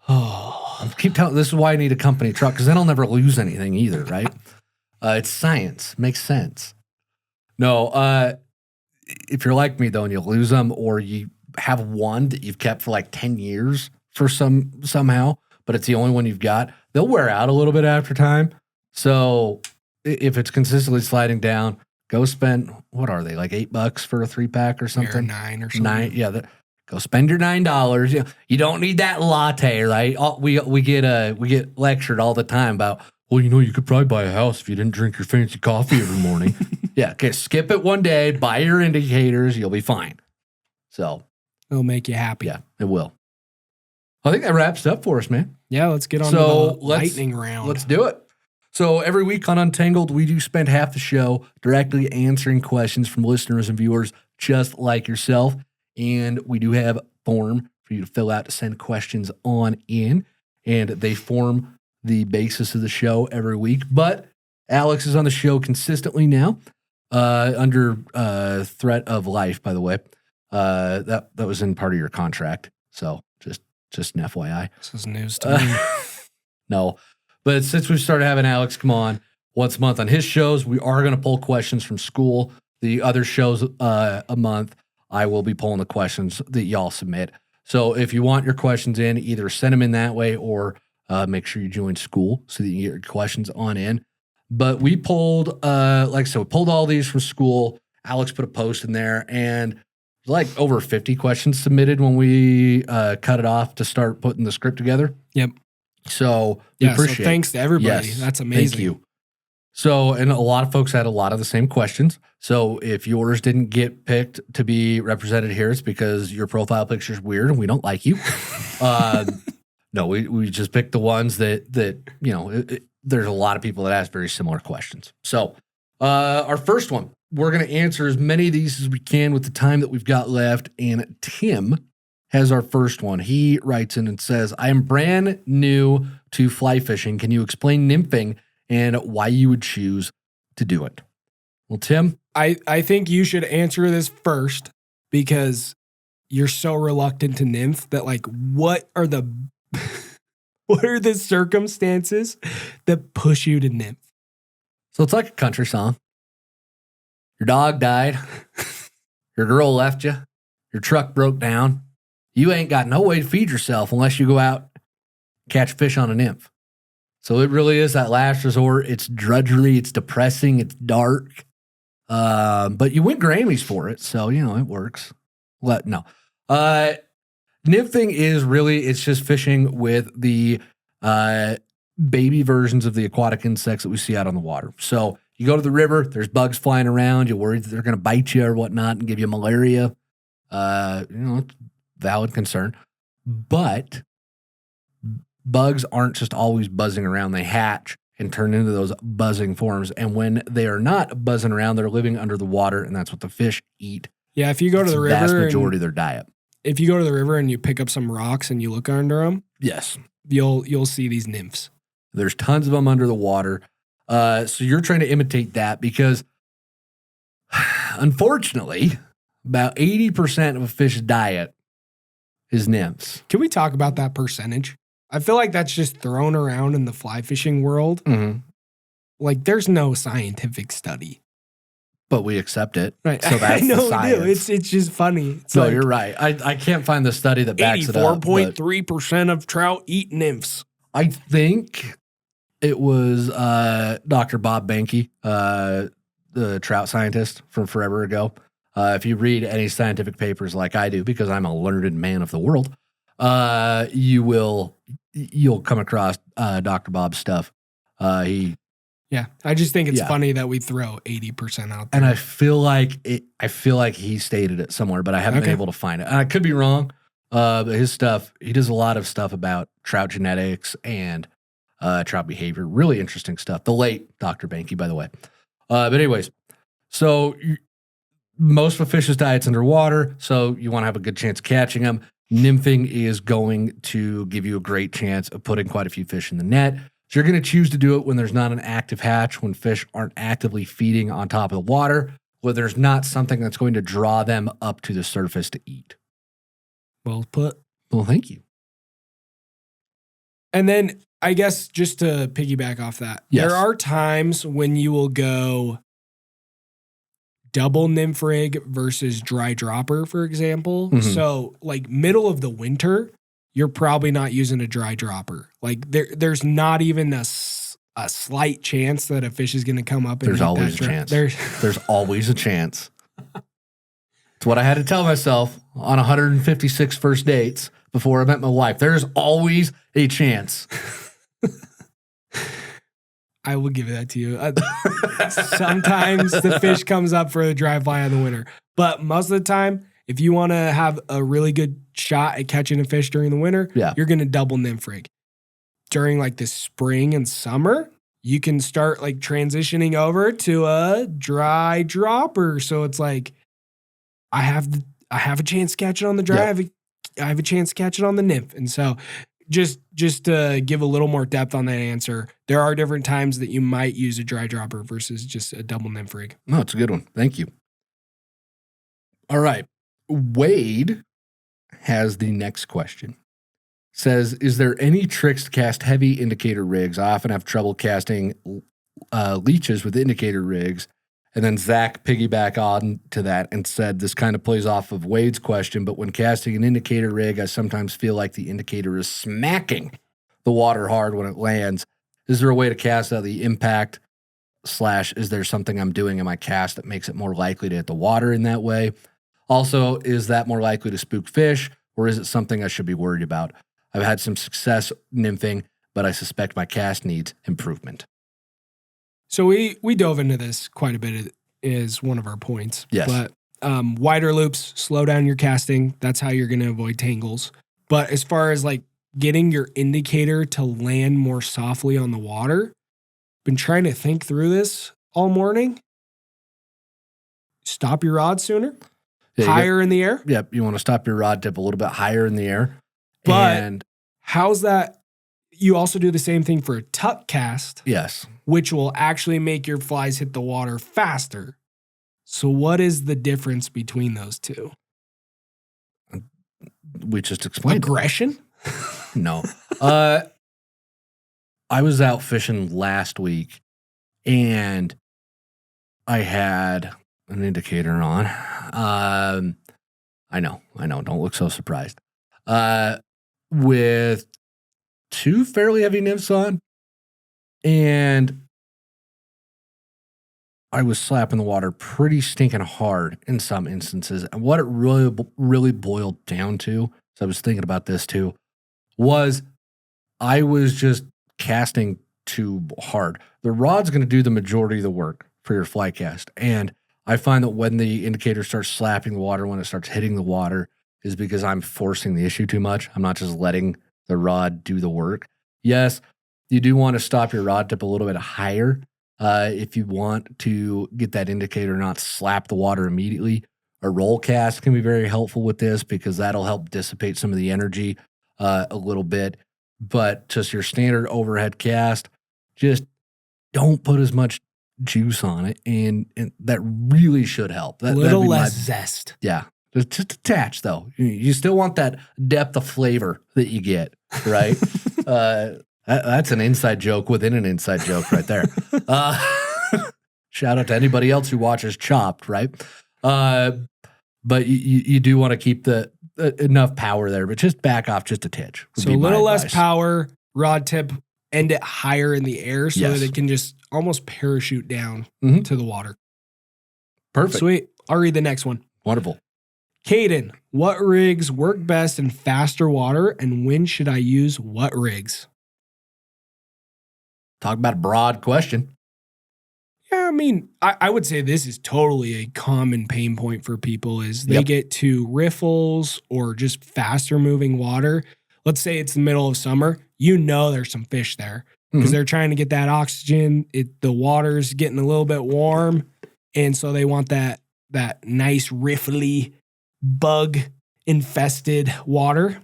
S1: I keep telling, this is why I need a company truck, because then I'll never lose anything either, right? It's science. Makes sense. No, if you're like me, though, and you lose them, or you have one that you've kept for like 10 years for somehow, but it's the only one you've got, they'll wear out a little bit after time. So if it's consistently sliding down, go spend, what are they, like $8 for a 3-pack or something?
S2: Or 9 or something.
S1: Go spend your $9. You don't need that latte, right? We get lectured all the time about, well, you could probably buy a house if you didn't drink your fancy coffee every morning. Yeah, okay, skip it one day, buy your indicators, you'll be fine. So
S2: it'll make you happy.
S1: Yeah, it will. I think that wraps it up for us, man.
S2: Yeah, let's get on to the lightning round.
S1: Let's do it. So every week on Untangled, we do spend half the show directly answering questions from listeners and viewers just like yourself. And we do have a form for you to fill out to send questions on in. And they form the basis of the show every week. But Alex is on the show consistently now, under threat of life, by the way. That was in part of your contract. So just an FYI.
S2: This is news to me.
S1: No. But since we've started having Alex come on once a month on his shows, we are going to pull questions from school. The other shows a month, I will be pulling the questions that y'all submit. So if you want your questions in, either send them in that way or make sure you join school so that you get your questions on in. But we pulled, we pulled all these from school. Alex put a post in there, and like over 50 questions submitted when we cut it off to start putting the script together.
S2: Yep.
S1: So we appreciate it.
S2: Thanks to everybody. Yes, that's amazing.
S1: Thank you. So, and a lot of folks had a lot of the same questions. So if yours didn't get picked to be represented here, it's because your profile picture is weird and we don't like you. No, we just picked the ones that there's a lot of people that ask very similar questions. So our first one, we're going to answer as many of these as we can with the time that we've got left. And Tim has our first one. He writes in and says, I am brand new to fly fishing. Can you explain nymphing and why you would choose to do it? Well, Tim?
S2: I think you should answer this first because you're so reluctant to nymph that, like, what are the circumstances that push you to nymph?
S1: So it's like a country song. Your dog died. Your girl left you. your truck broke down. You ain't got no way to feed yourself unless you go out, catch fish on a nymph. So it really is that last resort. It's drudgery. It's depressing. It's dark. But you win Grammys for it. So, it works. No. Nymphing is really, it's just fishing with the baby versions of the aquatic insects that we see out on the water. So you go to the river, there's bugs flying around. You're worried that they're going to bite you or whatnot and give you malaria. It's valid concern. But bugs aren't just always buzzing around. They hatch and turn into those buzzing forms. And when they are not buzzing around, they're living under the water, and that's what the fish eat.
S2: Yeah, if you go to the river,
S1: vast majority of their diet.
S2: If you go to the river and you pick up some rocks and you look under them,
S1: yes,
S2: you'll see these nymphs.
S1: There's tons of them under the water. So you're trying to imitate that because, unfortunately, about 80% of a fish's diet is nymphs.
S2: Can we talk about that percentage? I feel like that's just thrown around in the fly fishing world.
S1: Mm-hmm.
S2: Like, there's no scientific study.
S1: But we accept it.
S2: Right.
S1: So that's
S2: I know
S1: the science.
S2: It's just funny. It's
S1: no, you're right. I can't find the study that backs it up.
S2: 84.3% of trout eat nymphs.
S1: I think it was Dr. Bob Behnke, the trout scientist from forever ago. If you read any scientific papers like I do, because I'm a learned man of the world, you'll come across Dr. Bob's stuff.
S2: Yeah, I just think it's funny that we throw 80% out there.
S1: And I feel like he stated it somewhere, but I haven't been able to find it. And I could be wrong. But his stuff, he does a lot of stuff about trout genetics and trout behavior. Really interesting stuff. The late Dr. Behnke, by the way. But anyways, so most of a fish's diet's underwater, so you want to have a good chance of catching them. Nymphing is going to give you a great chance of putting quite a few fish in the net. So you're going to choose to do it when there's not an active hatch, when fish aren't actively feeding on top of the water, where there's not something that's going to draw them up to the surface to eat.
S2: Well put.
S1: Well, thank you.
S2: And then I guess just to piggyback off that, there are times when you will go double nymph rig versus dry dropper, for example. Mm-hmm. So like middle of the winter, you're probably not using a dry dropper. Like there's not even a slight chance that a fish is going to come up. And
S1: there's always a chance. There's always a chance. It's what I had to tell myself on 156 first dates before I met my wife. There's always a chance.
S2: I will give that to you. Sometimes the fish comes up for a dry fly in the winter. But most of the time, if you want to have a really good shot at catching a fish during the winter, you're going to double nymph rig. During like the spring and summer, you can start like transitioning over to a dry dropper. So it's like, I have a chance to catch it on the dry. I have a chance to catch it on the nymph. And so just to give a little more depth on that answer, there are different times that you might use a dry dropper versus just a double nymph rig.
S1: No, it's a good one. Thank you. All right. Wade has the next question. Says, is there any tricks to cast heavy indicator rigs? I often have trouble casting leeches with indicator rigs. And then Zach piggyback on to that and said, this kind of plays off of Wade's question, but when casting an indicator rig, I sometimes feel like the indicator is smacking the water hard when it lands. Is there a way to cast out the impact / is there something I'm doing in my cast that makes it more likely to hit the water in that way? Also, is that more likely to spook fish, or is it something I should be worried about? I've had some success nymphing, but I suspect my cast needs improvement.
S2: So we dove into this quite a bit is one of our points.
S1: Yes.
S2: But wider loops, slow down your casting. That's how you're going to avoid tangles. But as far as like getting your indicator to land more softly on the water, been trying to think through this all morning. Stop your rod sooner. Higher in the air.
S1: Yep. You want to stop your rod tip a little bit higher in the air.
S2: But how's that? You also do the same thing for a tuck cast.
S1: Yes.
S2: Which will actually make your flies hit the water faster. So what is the difference between those two?
S1: We just explained
S2: aggression?
S1: No. I was out fishing last week and I had an indicator on. I I know. Don't look so surprised. With 2 fairly heavy nymphs on, and I was slapping the water pretty stinking hard in some instances. And what it really boiled down to, so I was thinking about this too, was I was just casting too hard. The rod's going to do the majority of the work for your fly cast. And I find that when the indicator starts slapping the water, when it starts hitting the water, is because I'm forcing the issue too much. I'm not just letting the rod do the work. Yes, you do want to stop your rod tip a little bit higher if you want to get that indicator not slap the water immediately. A roll cast can be very helpful with this because that'll help dissipate some of the energy a little bit. But just your standard overhead cast, just don't put as much juice on it, and that really should help.
S2: A little less zest.
S1: Yeah. Just attach, though. You still want that depth of flavor that you get, right? That's an inside joke within an inside joke right there. Shout out to anybody else who watches Chopped, right? But you do want to keep the enough power there, but just back off just a titch.
S2: So a little less power, rod tip, end it higher in the air so that it can just almost parachute down to the water.
S1: Perfect.
S2: Sweet. I'll read the next one.
S1: Wonderful.
S2: Caden, what rigs work best in faster water, and when should I use what rigs?
S1: Talk about a broad question.
S2: Yeah, I mean, I would say this is totally a common pain point for people is they get to riffles or just faster moving water. Let's say it's the middle of summer. You know there's some fish there because they're trying to get that oxygen. The water's getting a little bit warm, and so they want that nice riffly, bug-infested water.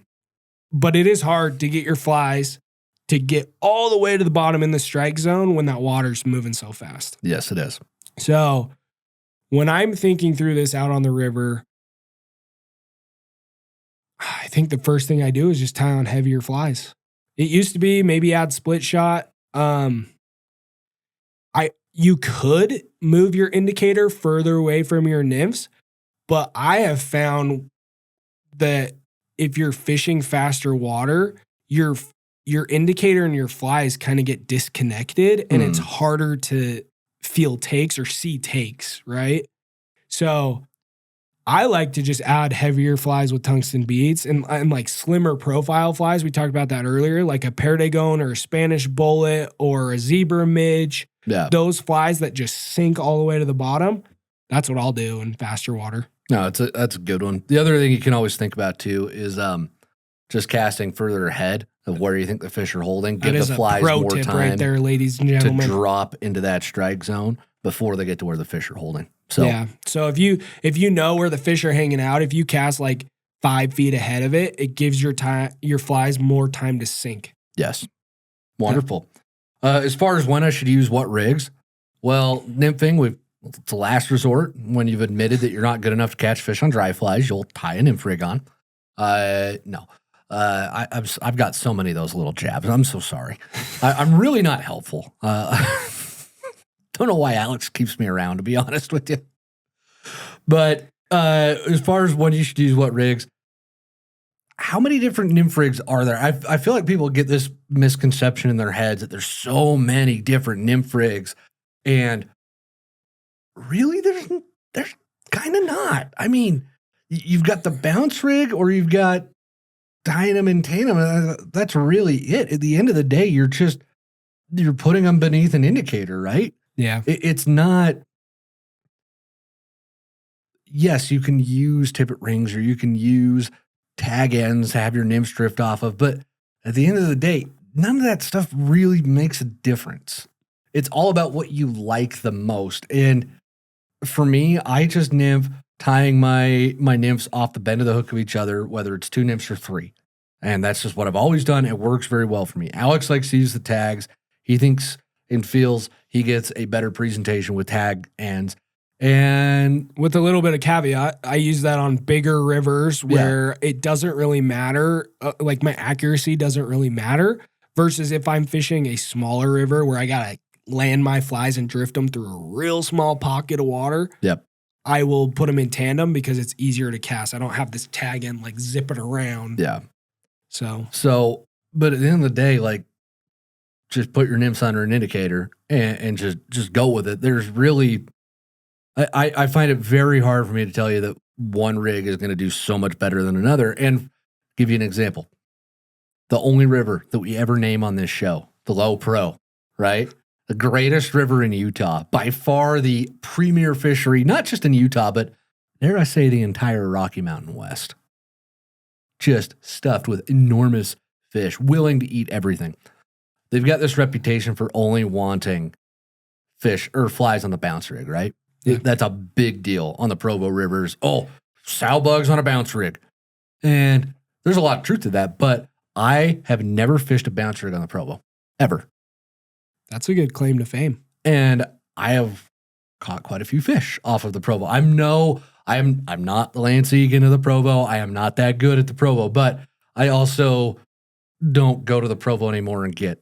S2: But it is hard to get your flies to get all the way to the bottom in the strike zone when that water's moving so fast.
S1: Yes, it is.
S2: So when I'm thinking through this out on the river, I think the first thing I do is just tie on heavier flies. It used to be maybe add split shot. You could move your indicator further away from your nymphs, but I have found that if you're fishing faster water, your indicator and your flies kind of get disconnected and it's harder to feel takes or see takes, right? So I like to just add heavier flies with tungsten beads and like slimmer profile flies. We talked about that earlier, like a Perdigon or a Spanish bullet or a zebra midge. Yeah. Those flies that just sink all the way to the bottom. That's what I'll do in faster water.
S1: No, that's a good one. The other thing you can always think about too is just casting further ahead of where you think the fish are holding. Give the flies more time
S2: right there, ladies and gentlemen,
S1: to drop into that strike zone before they get to where the fish are holding. So
S2: yeah. So if you know where the fish are hanging out, if you cast like 5 feet ahead of it, it gives your flies more time to sink.
S1: Yes. Wonderful. As far as when I should use what rigs, well, nymphing, it's a last resort. When you've admitted that you're not good enough to catch fish on dry flies, you'll tie a nymph rig on. No. I've got so many of those little jabs. I'm so sorry. I'm really not helpful. Don't know why Alex keeps me around, to be honest with you. But as far as when you should use what rigs, how many different nymph rigs are there? I feel like people get this misconception in their heads that there's so many different nymph rigs, and really there's kind of not. I mean, you've got the bounce rig or you've got tying them and taining them. That's really it. At the end of the day, you're putting them beneath an indicator, right?
S2: Yeah.
S1: It's not. Yes, you can use tippet rings or you can use tag ends to have your nymphs drift off of, but at the end of the day, none of that stuff really makes a difference. It's all about what you like the most. And for me, I just nymph tying my nymphs off the bend of the hook of each other, whether it's 2 nymphs or 3. And that's just what I've always done. It works very well for me. Alex likes to use the tags. He thinks and feels he gets a better presentation with tag ends. And
S2: with a little bit of caveat, I use that on bigger rivers where it doesn't really matter. Like my accuracy doesn't really matter versus if I'm fishing a smaller river where I got to land my flies and drift them through a real small pocket of water.
S1: Yep.
S2: I will put them in tandem because it's easier to cast. I don't have this tag end like zipping around.
S1: Yeah.
S2: So,
S1: but at the end of the day, like, just put your nymphs under an indicator and just go with it. There's really, I find it very hard for me to tell you that one rig is going to do so much better than another. And give you an example. The only river that we ever name on this show, the Low Pro, right? The greatest river in Utah, by far the premier fishery, not just in Utah, but dare I say the entire Rocky Mountain West. Just stuffed with enormous fish, willing to eat everything. They've got this reputation for only wanting fish or flies on the bounce rig, right?
S2: Yeah.
S1: That's a big deal on the Provo rivers. Oh, sow bugs on a bounce rig. And there's a lot of truth to that, but I have never fished a bounce rig on the Provo, ever.
S2: That's a good claim to fame.
S1: And I have caught quite a few fish off of the Provo. I'm not the Lance Egan of the Provo. I am not that good at the Provo, but I also don't go to the Provo anymore and get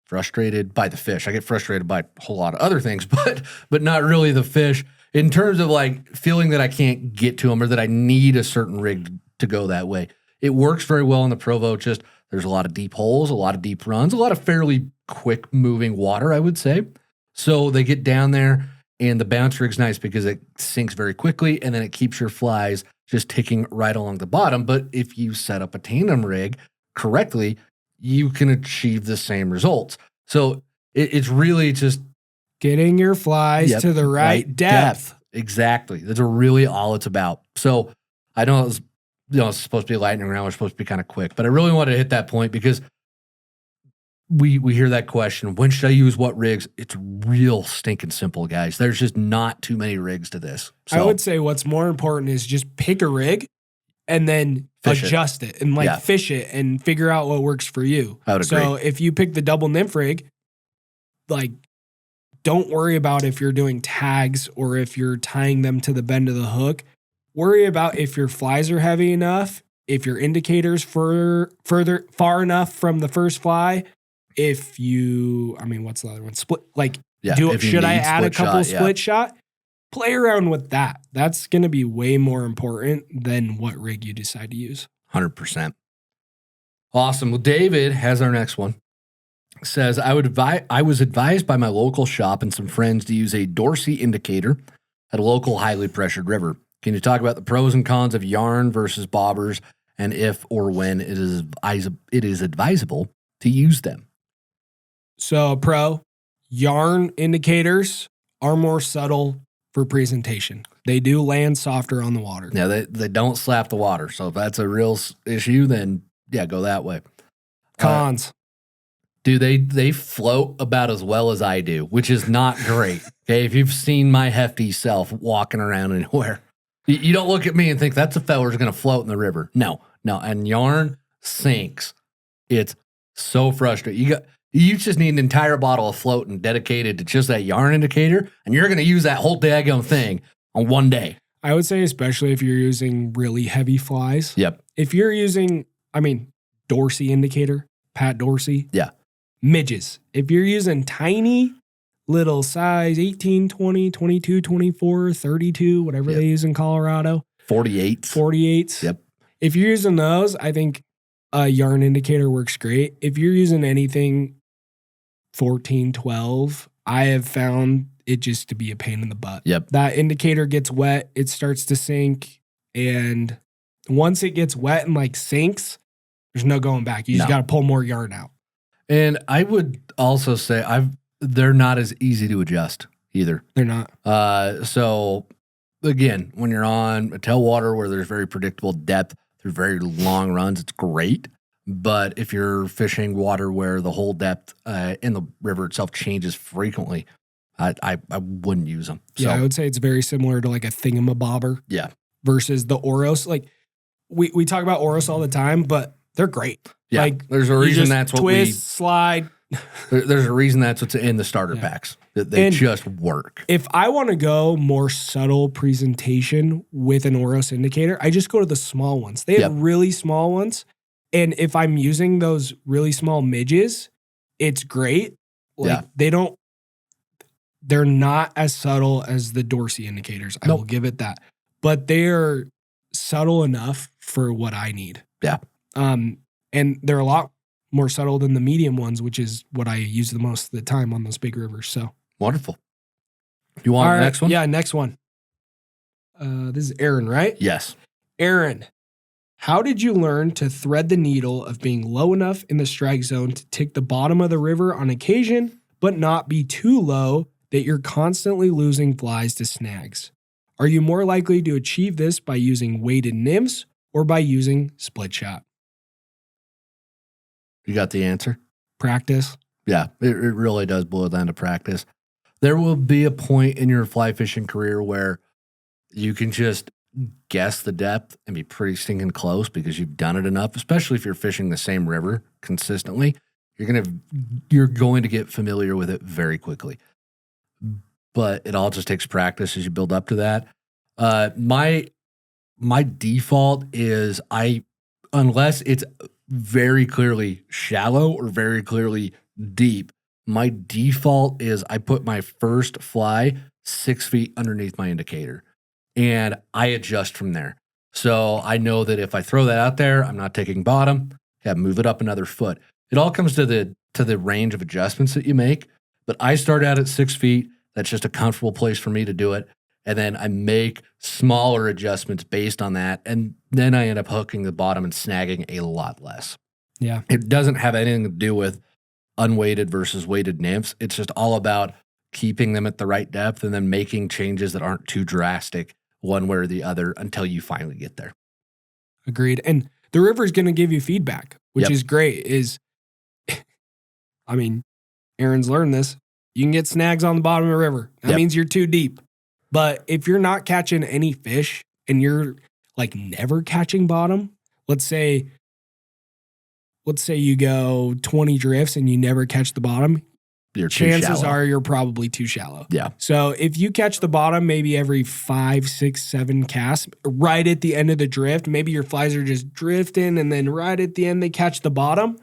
S1: frustrated by the fish. I get frustrated by a whole lot of other things, but not really the fish. In terms of like feeling that I can't get to them or that I need a certain rig to go that way. It works very well in the Provo. Just there's a lot of deep holes, a lot of deep runs, a lot of fairly quick moving water, I would say. So they get down there and the bounce rig's nice because it sinks very quickly and then it keeps your flies just ticking right along the bottom. But if you set up a tandem rig correctly, you can achieve the same results. So it's really just
S2: getting your flies to the right depth.
S1: Exactly. That's really all it's about. So I know it's supposed to be lightning round. We're supposed to be kind of quick, but I really wanted to hit that point because we hear that question. When should I use what rigs? It's real stinking simple, guys. There's just not too many rigs to this. So,
S2: I would say what's more important is just pick a rig and then adjust it and fish it and figure out what works for you.
S1: I would agree.
S2: So if you pick the double nymph rig, like, don't worry about if you're doing tags or if you're tying them to the bend of the hook. Worry about if your flies are heavy enough, if your indicator's far enough from the first fly. If you, what's the other one? Split, should I add a couple split shot? Play around with that. That's going to be way more important than what rig you decide to use.
S1: 100%. Awesome. Well, David has our next one. Says, I was advised by my local shop and some friends to use a Dorsey indicator at a local highly pressured river. Can you talk about the pros and cons of yarn versus bobbers and if or when it is advisable to use them?
S2: So, yarn indicators are more subtle for presentation. They do land softer on the water.
S1: Yeah, they don't slap the water. So if that's a real issue, then yeah, go that way.
S2: Cons.
S1: They float about as well as I do, which is not great. Okay, if you've seen my hefty self walking around anywhere, you don't look at me and think that's a feller's going to float in the river. No. And yarn sinks. It's so frustrating. You just need an entire bottle of floating dedicated to just that yarn indicator, and you're going to use that whole daggone thing on one day.
S2: I would say especially if you're using really heavy flies.
S1: Yep.
S2: If you're using, Dorsey indicator, Pat Dorsey.
S1: Yeah.
S2: Midges. If you're using tiny little size 18, 20, 22, 24, 32, whatever they use in Colorado.
S1: 48s. Yep.
S2: If you're using those, I think a yarn indicator works great. If you're using anything 14, 12, I have found it just to be a pain in the butt.
S1: Yep.
S2: That indicator gets wet, it starts to sink, and once it gets wet and sinks, there's no going back. You just got to pull more yarn out.
S1: And I would also say they're not as easy to adjust either.
S2: They're not.
S1: So again, when you're on a tailwater where there's very predictable depth through very long runs, it's great. But if you're fishing water where the whole depth in the river itself changes frequently, I wouldn't use them. So,
S2: yeah, I would say it's very similar to a thingamabobber.
S1: Yeah.
S2: Versus the Oros. We talk about Oros all the time, but they're great.
S1: Yeah, there's a reason that's what
S2: twist, slide.
S1: There's a reason that's what's in the starter packs. That they just work.
S2: If I want to go more subtle presentation with an Oros indicator, I just go to the small ones. They have really small ones. And if I'm using those really small midges, it's great. They don't, they're not as subtle as the Dorsey indicators. I will give it that. But they are subtle enough for what I need.
S1: Yeah.
S2: And they're a lot more subtle than the medium ones, which is what I use the most of the time on those big rivers. So
S1: wonderful. You want the next one?
S2: Yeah, next one. This is Aaron, right?
S1: Yes.
S2: Aaron, how did you learn to thread the needle of being low enough in the strike zone to tick the bottom of the river on occasion, but not be too low that you're constantly losing flies to snags? Are you more likely to achieve this by using weighted nymphs or by using split shot?
S1: You got the answer?
S2: Practice.
S1: Yeah, it really does boil down to practice. There will be a point in your fly fishing career where you can just guess the depth and be pretty stinking close because you've done it enough, especially if you're fishing the same river consistently. You're going to get familiar with it very quickly. But it all just takes practice as you build up to that. My default is unless it's very clearly shallow or very clearly deep, my default is I put my first fly 6 feet underneath my indicator and I adjust from there. So I know that if I throw that out there, I'm not taking bottom, move it up another foot. It all comes to the range of adjustments that you make. But I start out at 6 feet. That's just a comfortable place for me to do it. And then I make smaller adjustments based on that. And then I end up hooking the bottom and snagging a lot less.
S2: Yeah.
S1: It doesn't have anything to do with unweighted versus weighted nymphs. It's just all about keeping them at the right depth and then making changes that aren't too drastic one way or the other until you finally get there.
S2: Agreed. And the river is going to give you feedback, which is great. I mean, Aaron's learned this. You can get snags on the bottom of the river. That means you're too deep. But if you're not catching any fish and you're like never catching bottom, let's say you go 20 drifts and you never catch the bottom, chances are you're probably too shallow.
S1: Yeah.
S2: So if you catch the bottom maybe every 5, 6, 7 casts, right at the end of the drift, maybe your flies are just drifting and then right at the end they catch the bottom,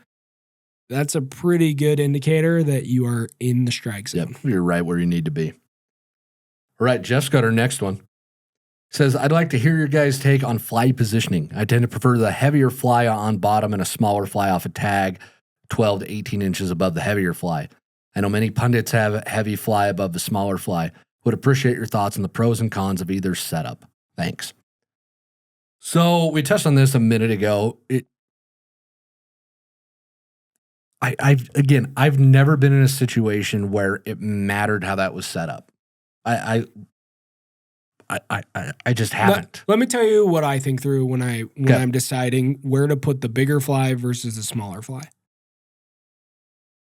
S2: that's a pretty good indicator that you are in the strike zone.
S1: Yep, you're right where you need to be. All right, Jeff's got our next one. Says, I'd like to hear your guys' take on fly positioning. I tend to prefer the heavier fly on bottom and a smaller fly off a tag 12 to 18 inches above the heavier fly. I know many pundits have a heavy fly above the smaller fly. Would appreciate your thoughts on the pros and cons of either setup. Thanks. So we touched on this a minute ago. I've never been in a situation where it mattered how that was set up. I just haven't.
S2: Let me tell you what I think through when I'm deciding where to put the bigger fly versus the smaller fly.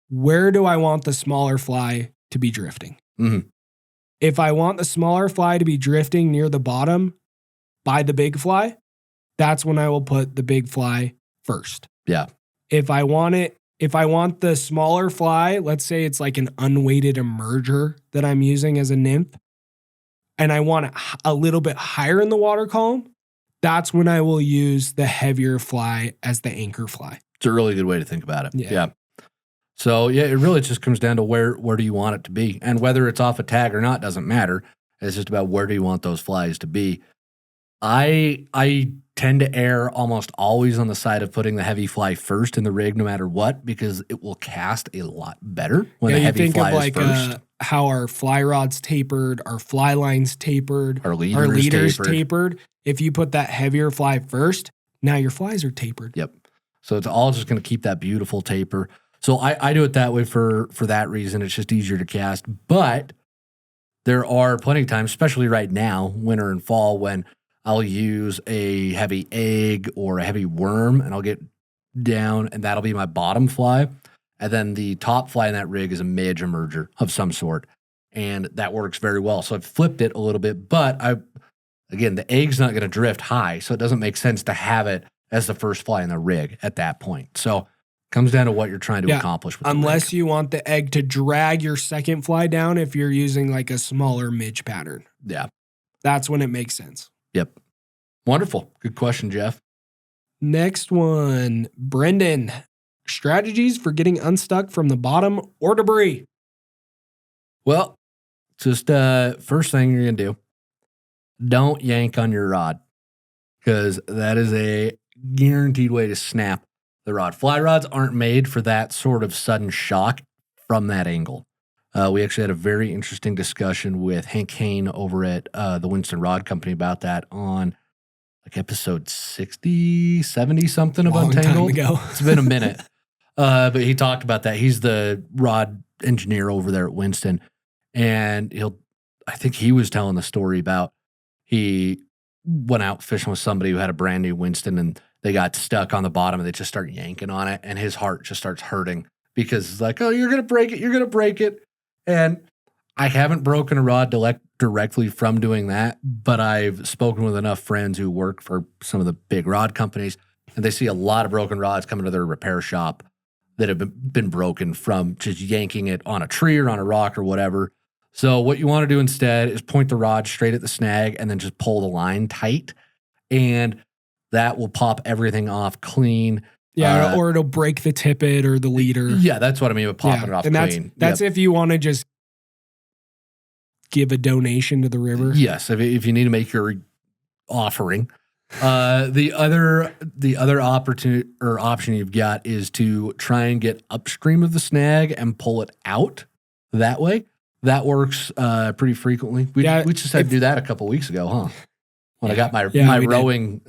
S2: Where do I want the smaller fly to be drifting?
S1: Mm-hmm.
S2: If I want the smaller fly to be drifting near the bottom by the big fly, that's when I will put the big fly first.
S1: Yeah.
S2: If I want the smaller fly, let's say it's like an unweighted emerger that I'm using as a nymph, and I want it a little bit higher in the water column, that's when I will use the heavier fly as the anchor fly.
S1: It's a really good way to think about it. Yeah. So, it really just comes down to where do you want it to be? And whether it's off a tag or not doesn't matter. It's just about where do you want those flies to be. I tend to err almost always on the side of putting the heavy fly first in the rig no matter what because it will cast a lot better when the heavy fly is first.
S2: How our fly rod's tapered, our fly line's tapered,
S1: our leader's
S2: tapered. If you put that heavier fly first, now your flies are tapered.
S1: Yep. So it's all just going to keep that beautiful taper. So I do it that way for that reason. It's just easier to cast. But there are plenty of times, especially right now, winter and fall, when I'll use a heavy egg or a heavy worm, and I'll get down, and that'll be my bottom fly. And then the top fly in that rig is a midge emerger of some sort. And that works very well. So I've flipped it a little bit. But again, the egg's not going to drift high, so it doesn't make sense to have it as the first fly in the rig at that point. So comes down to what you're trying to accomplish with
S2: unless you want the egg to drag your second fly down if you're using like a smaller midge pattern.
S1: Yeah.
S2: That's when it makes sense.
S1: Yep. Wonderful. Good question, Jeff.
S2: Next one. Brendan. Strategies for getting unstuck from the bottom or debris.
S1: Well, Just first thing you're going to do, don't yank on your rod because that is a guaranteed way to snap the rod. Fly rods aren't made for that sort of sudden shock from that angle. We actually had a very interesting discussion with Hank Kane over at the Winston Rod Company about that on like episode 60, 70 something of Untangled. It's been a minute. But he talked about that. He's the rod engineer over there at Winston. And I think he was telling the story about he went out fishing with somebody who had a brand new Winston and they got stuck on the bottom and they just start yanking on it. And his heart just starts hurting because it's like, oh, you're going to break it. You're going to break it. And I haven't broken a rod directly from doing that, but I've spoken with enough friends who work for some of the big rod companies, and they see a lot of broken rods coming to their repair shop that have been broken from just yanking it on a tree or on a rock or whatever. So what you want to do instead is point the rod straight at the snag and then just pull the line tight, and that will pop everything off clean.
S2: Yeah, or it'll break the tippet or the leader.
S1: Yeah, that's what I mean with popping it off
S2: and
S1: clean.
S2: That's if you want to just give a donation to the river.
S1: Yes, if you need to make your offering. The other opportunity or option you've got is to try and get upstream of the snag and pull it out that way. That works pretty frequently. We just had to do that a couple weeks ago, huh? When I got my rowing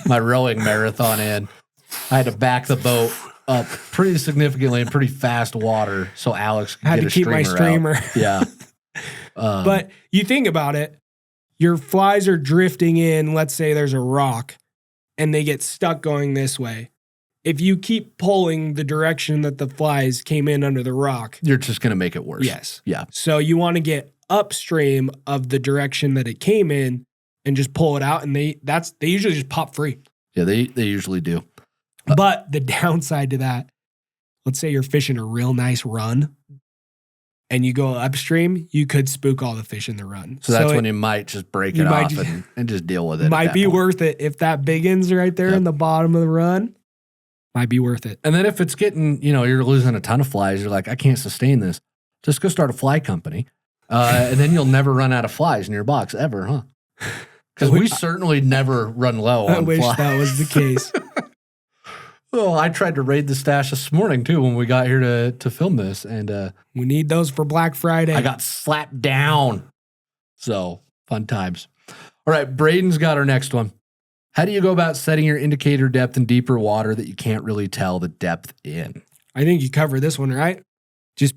S1: my rowing marathon in. I had to back the boat up pretty significantly in pretty fast water so Alex could get a streamer
S2: my streamer.
S1: out. Yeah.
S2: But you think about it, your flies are drifting in, let's say there's a rock, and they get stuck going this way. If you keep pulling the direction that the flies came in under the rock,
S1: you're just going to make it worse.
S2: Yes.
S1: Yeah.
S2: So you want to get upstream of the direction that it came in and just pull it out, and they usually just pop free.
S1: Yeah, they usually do.
S2: But the downside to that, let's say you're fishing a real nice run and you go upstream, you could spook all the fish in the run.
S1: So that's when you might just break it off and just deal with it.
S2: Might be worth it. If that biggin's right there in the bottom of the run, might be worth it.
S1: And then if it's getting, you're losing a ton of flies, you're like, I can't sustain this. Just go start a fly company. And then you'll never run out of flies in your box ever, huh? Because we certainly never run low on flies.
S2: I wish that was the case.
S1: Well, I tried to raid the stash this morning, too, when we got here to film this. And
S2: we need those for Black Friday.
S1: I got slapped down. So, fun times. All right, Braden's got our next one. How do you go about setting your indicator depth in deeper water that you can't really tell the depth in?
S2: I think you covered this one, right? Just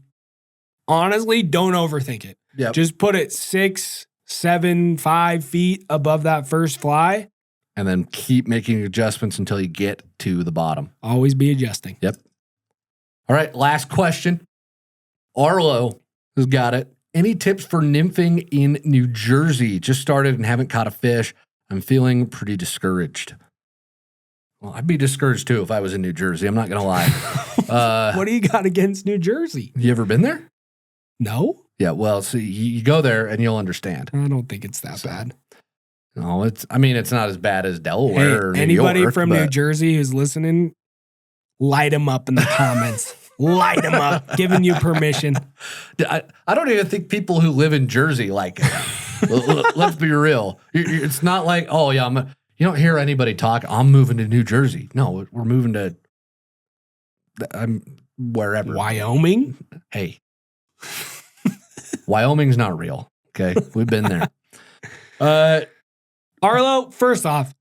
S2: honestly, don't overthink it.
S1: Yep.
S2: Just put it 6, 7, 5 feet above that first fly.
S1: And then keep making adjustments until you get to the bottom.
S2: Always be adjusting.
S1: Yep. All right, last question. Arlo has got it. Any tips for nymphing in New Jersey? Just started and haven't caught a fish. I'm feeling pretty discouraged. Well, I'd be discouraged too if I was in New Jersey. I'm not going to lie.
S2: What do you got against New Jersey?
S1: You ever been there?
S2: No.
S1: Yeah, well, so you go there and you'll understand.
S2: I don't think it's that bad.
S1: No, it's not as bad as Delaware or New
S2: anybody
S1: York,
S2: from New Jersey who's listening, light them up in the comments. Light them up, giving you permission.
S1: I don't even think people who live in Jersey like it. Let's be real. It's not like, oh, yeah, you don't hear anybody talk, I'm moving to New Jersey. No, we're moving to wherever.
S2: Wyoming?
S1: Hey. Wyoming's not real, okay? We've been there.
S2: Arlo, first off,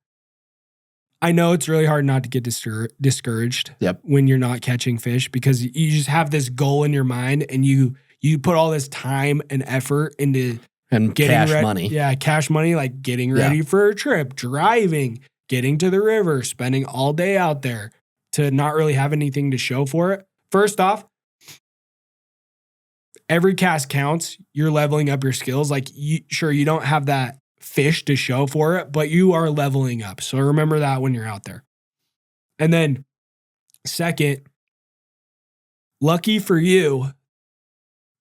S2: I know it's really hard not to get discouraged when you're not catching fish because you just have this goal in your mind and you put all this time and effort into
S1: getting cash money.
S2: Yeah, cash money, like getting ready for a trip, driving, getting to the river, spending all day out there to not really have anything to show for it. First off, every cast counts. You're leveling up your skills. Like, you don't have that fish to show for it, but you are leveling up. So remember that when you're out there. And then second, lucky for you,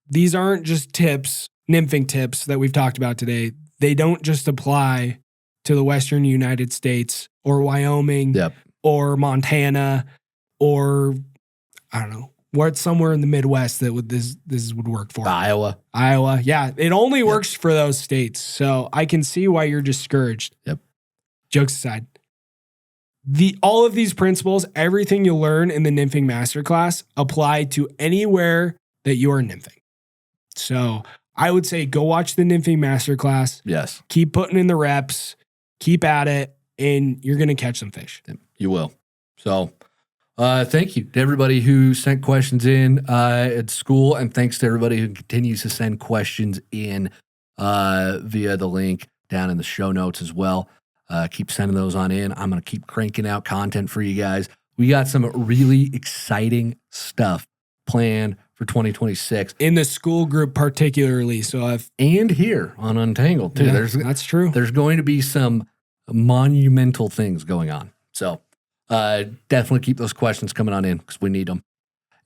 S2: these aren't just tips, nymphing tips that we've talked about today. They don't just apply to the Western United States or Wyoming or Montana or, I don't know, What's somewhere in the Midwest that this would work for?
S1: Iowa.
S2: Yeah, it only works for those states. So I can see why you're discouraged.
S1: Yep.
S2: Jokes aside. All of these principles, everything you learn in the Nymphing Masterclass apply to anywhere that you are nymphing. So I would say go watch the Nymphing Masterclass.
S1: Yes.
S2: Keep putting in the reps, keep at it, and you're going to catch some fish.
S1: You will. So thank you to everybody who sent questions in at school, and thanks to everybody who continues to send questions in via the link down in the show notes as well. Keep sending those on in. I'm going to keep cranking out content for you guys. We got some really exciting stuff planned for 2026.
S2: In the school group particularly.
S1: And here on Untangled too.
S2: Yeah, that's true.
S1: There's going to be some monumental things going on. So definitely keep those questions coming on in because we need them.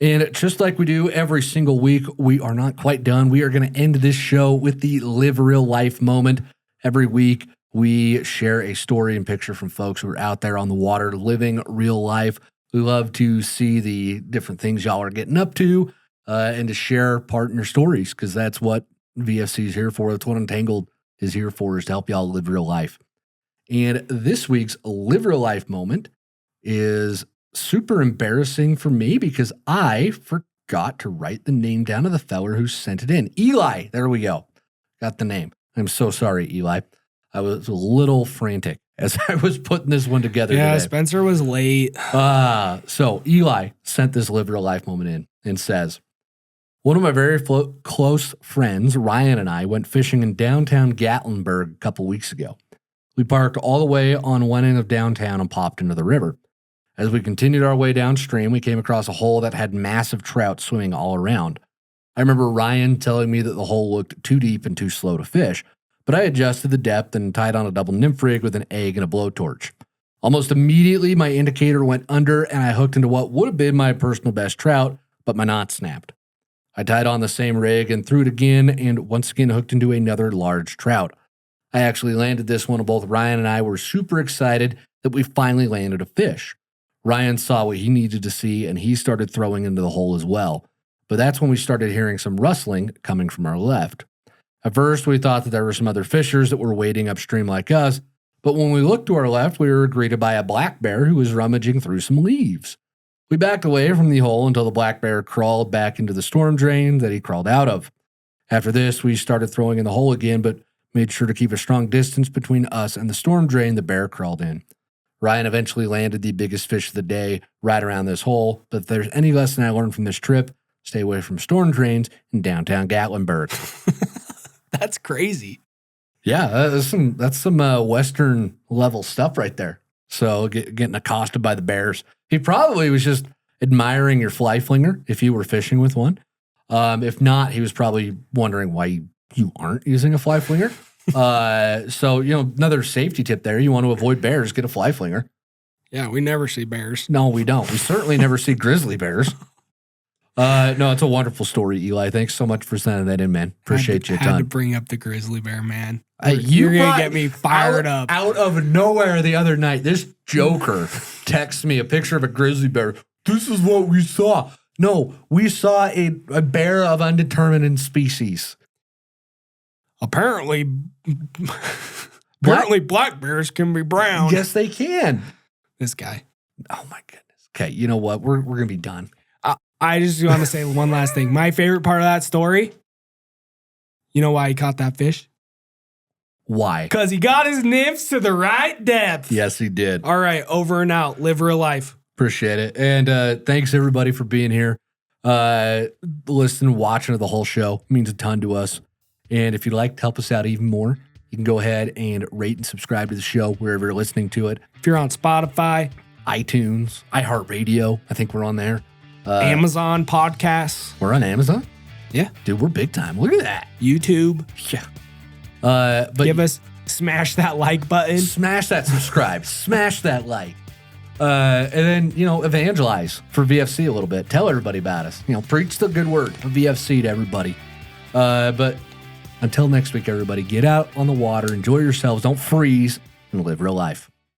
S1: And just like we do every single week, we are not quite done. We are going to end this show with the Live Real Life moment. Every week, we share a story and picture from folks who are out there on the water living real life. We love to see the different things y'all are getting up to and to share partner stories because that's what VFC is here for. That's what Untangled is here for, is to help y'all live real life. And this week's Live Real Life moment is super embarrassing for me because I forgot to write the name down of the feller who sent it in. Eli, there we go. Got the name. I'm so sorry, Eli. I was a little frantic as I was putting this one together today.
S2: Spencer was late.
S1: So Eli sent this Live Real Life moment in and says, one of my very close friends, Ryan, and I went fishing in downtown Gatlinburg a couple weeks ago. We parked all the way on one end of downtown and popped into the river. As we continued our way downstream, we came across a hole that had massive trout swimming all around. I remember Ryan telling me that the hole looked too deep and too slow to fish, but I adjusted the depth and tied on a double nymph rig with an egg and a blowtorch. Almost immediately, my indicator went under and I hooked into what would have been my personal best trout, but my knot snapped. I tied on the same rig and threw it again and once again hooked into another large trout. I actually landed this one and both Ryan and I were super excited that we finally landed a fish. Ryan saw what he needed to see and he started throwing into the hole as well. But that's when we started hearing some rustling coming from our left. At first, we thought that there were some other fishers that were wading upstream like us, but when we looked to our left, we were greeted by a black bear who was rummaging through some leaves. We backed away from the hole until the black bear crawled back into the storm drain that he crawled out of. After this, we started throwing in the hole again, but made sure to keep a strong distance between us and the storm drain the bear crawled in. Ryan eventually landed the biggest fish of the day right around this hole, but if there's any lesson I learned from this trip, stay away from storm drains in downtown Gatlinburg.
S2: That's crazy.
S1: Yeah, that's some Western level stuff right there. So getting accosted by the bears. He probably was just admiring your fly flinger if you were fishing with one. If not, he was probably wondering why you aren't using a fly flinger. So, another safety tip there. You want to avoid bears, get a fly flinger.
S2: Yeah, we never see bears.
S1: No, we don't. We certainly never see grizzly bears. No, it's a wonderful story, Eli. Thanks so much for sending that in, man. Appreciate you a ton.
S2: Had to bring up the grizzly bear, man.
S1: You're
S2: going to get me fired up.
S1: Out of nowhere the other night, this joker texts me a picture of a grizzly bear. This is what we saw. No, we saw a bear of undetermined species.
S2: Apparently black bears can be brown.
S1: Yes, they can.
S2: This guy.
S1: Oh, my goodness. Okay, you know what? We're going to be done.
S2: I just want to say one last thing. My favorite part of that story, you know why he caught that fish?
S1: Why?
S2: Because he got his nymphs to the right depth.
S1: Yes, he did.
S2: All right, over and out. Live real life.
S1: Appreciate it. And thanks, everybody, for being here. Listening, watching the whole show. It means a ton to us. And if you'd like to help us out even more, you can go ahead and rate and subscribe to the show wherever you're listening to it.
S2: If you're on Spotify,
S1: iTunes, iHeartRadio, I think we're on there.
S2: Amazon podcasts.
S1: We're on Amazon?
S2: Yeah.
S1: Dude, we're big time. Look at that.
S2: YouTube.
S1: Yeah.
S2: But smash that like button.
S1: Smash that subscribe. Smash that like. And then, evangelize for VFC a little bit. Tell everybody about us. Preach the good word of VFC to everybody. But until next week, everybody, get out on the water, enjoy yourselves, don't freeze, and live real life.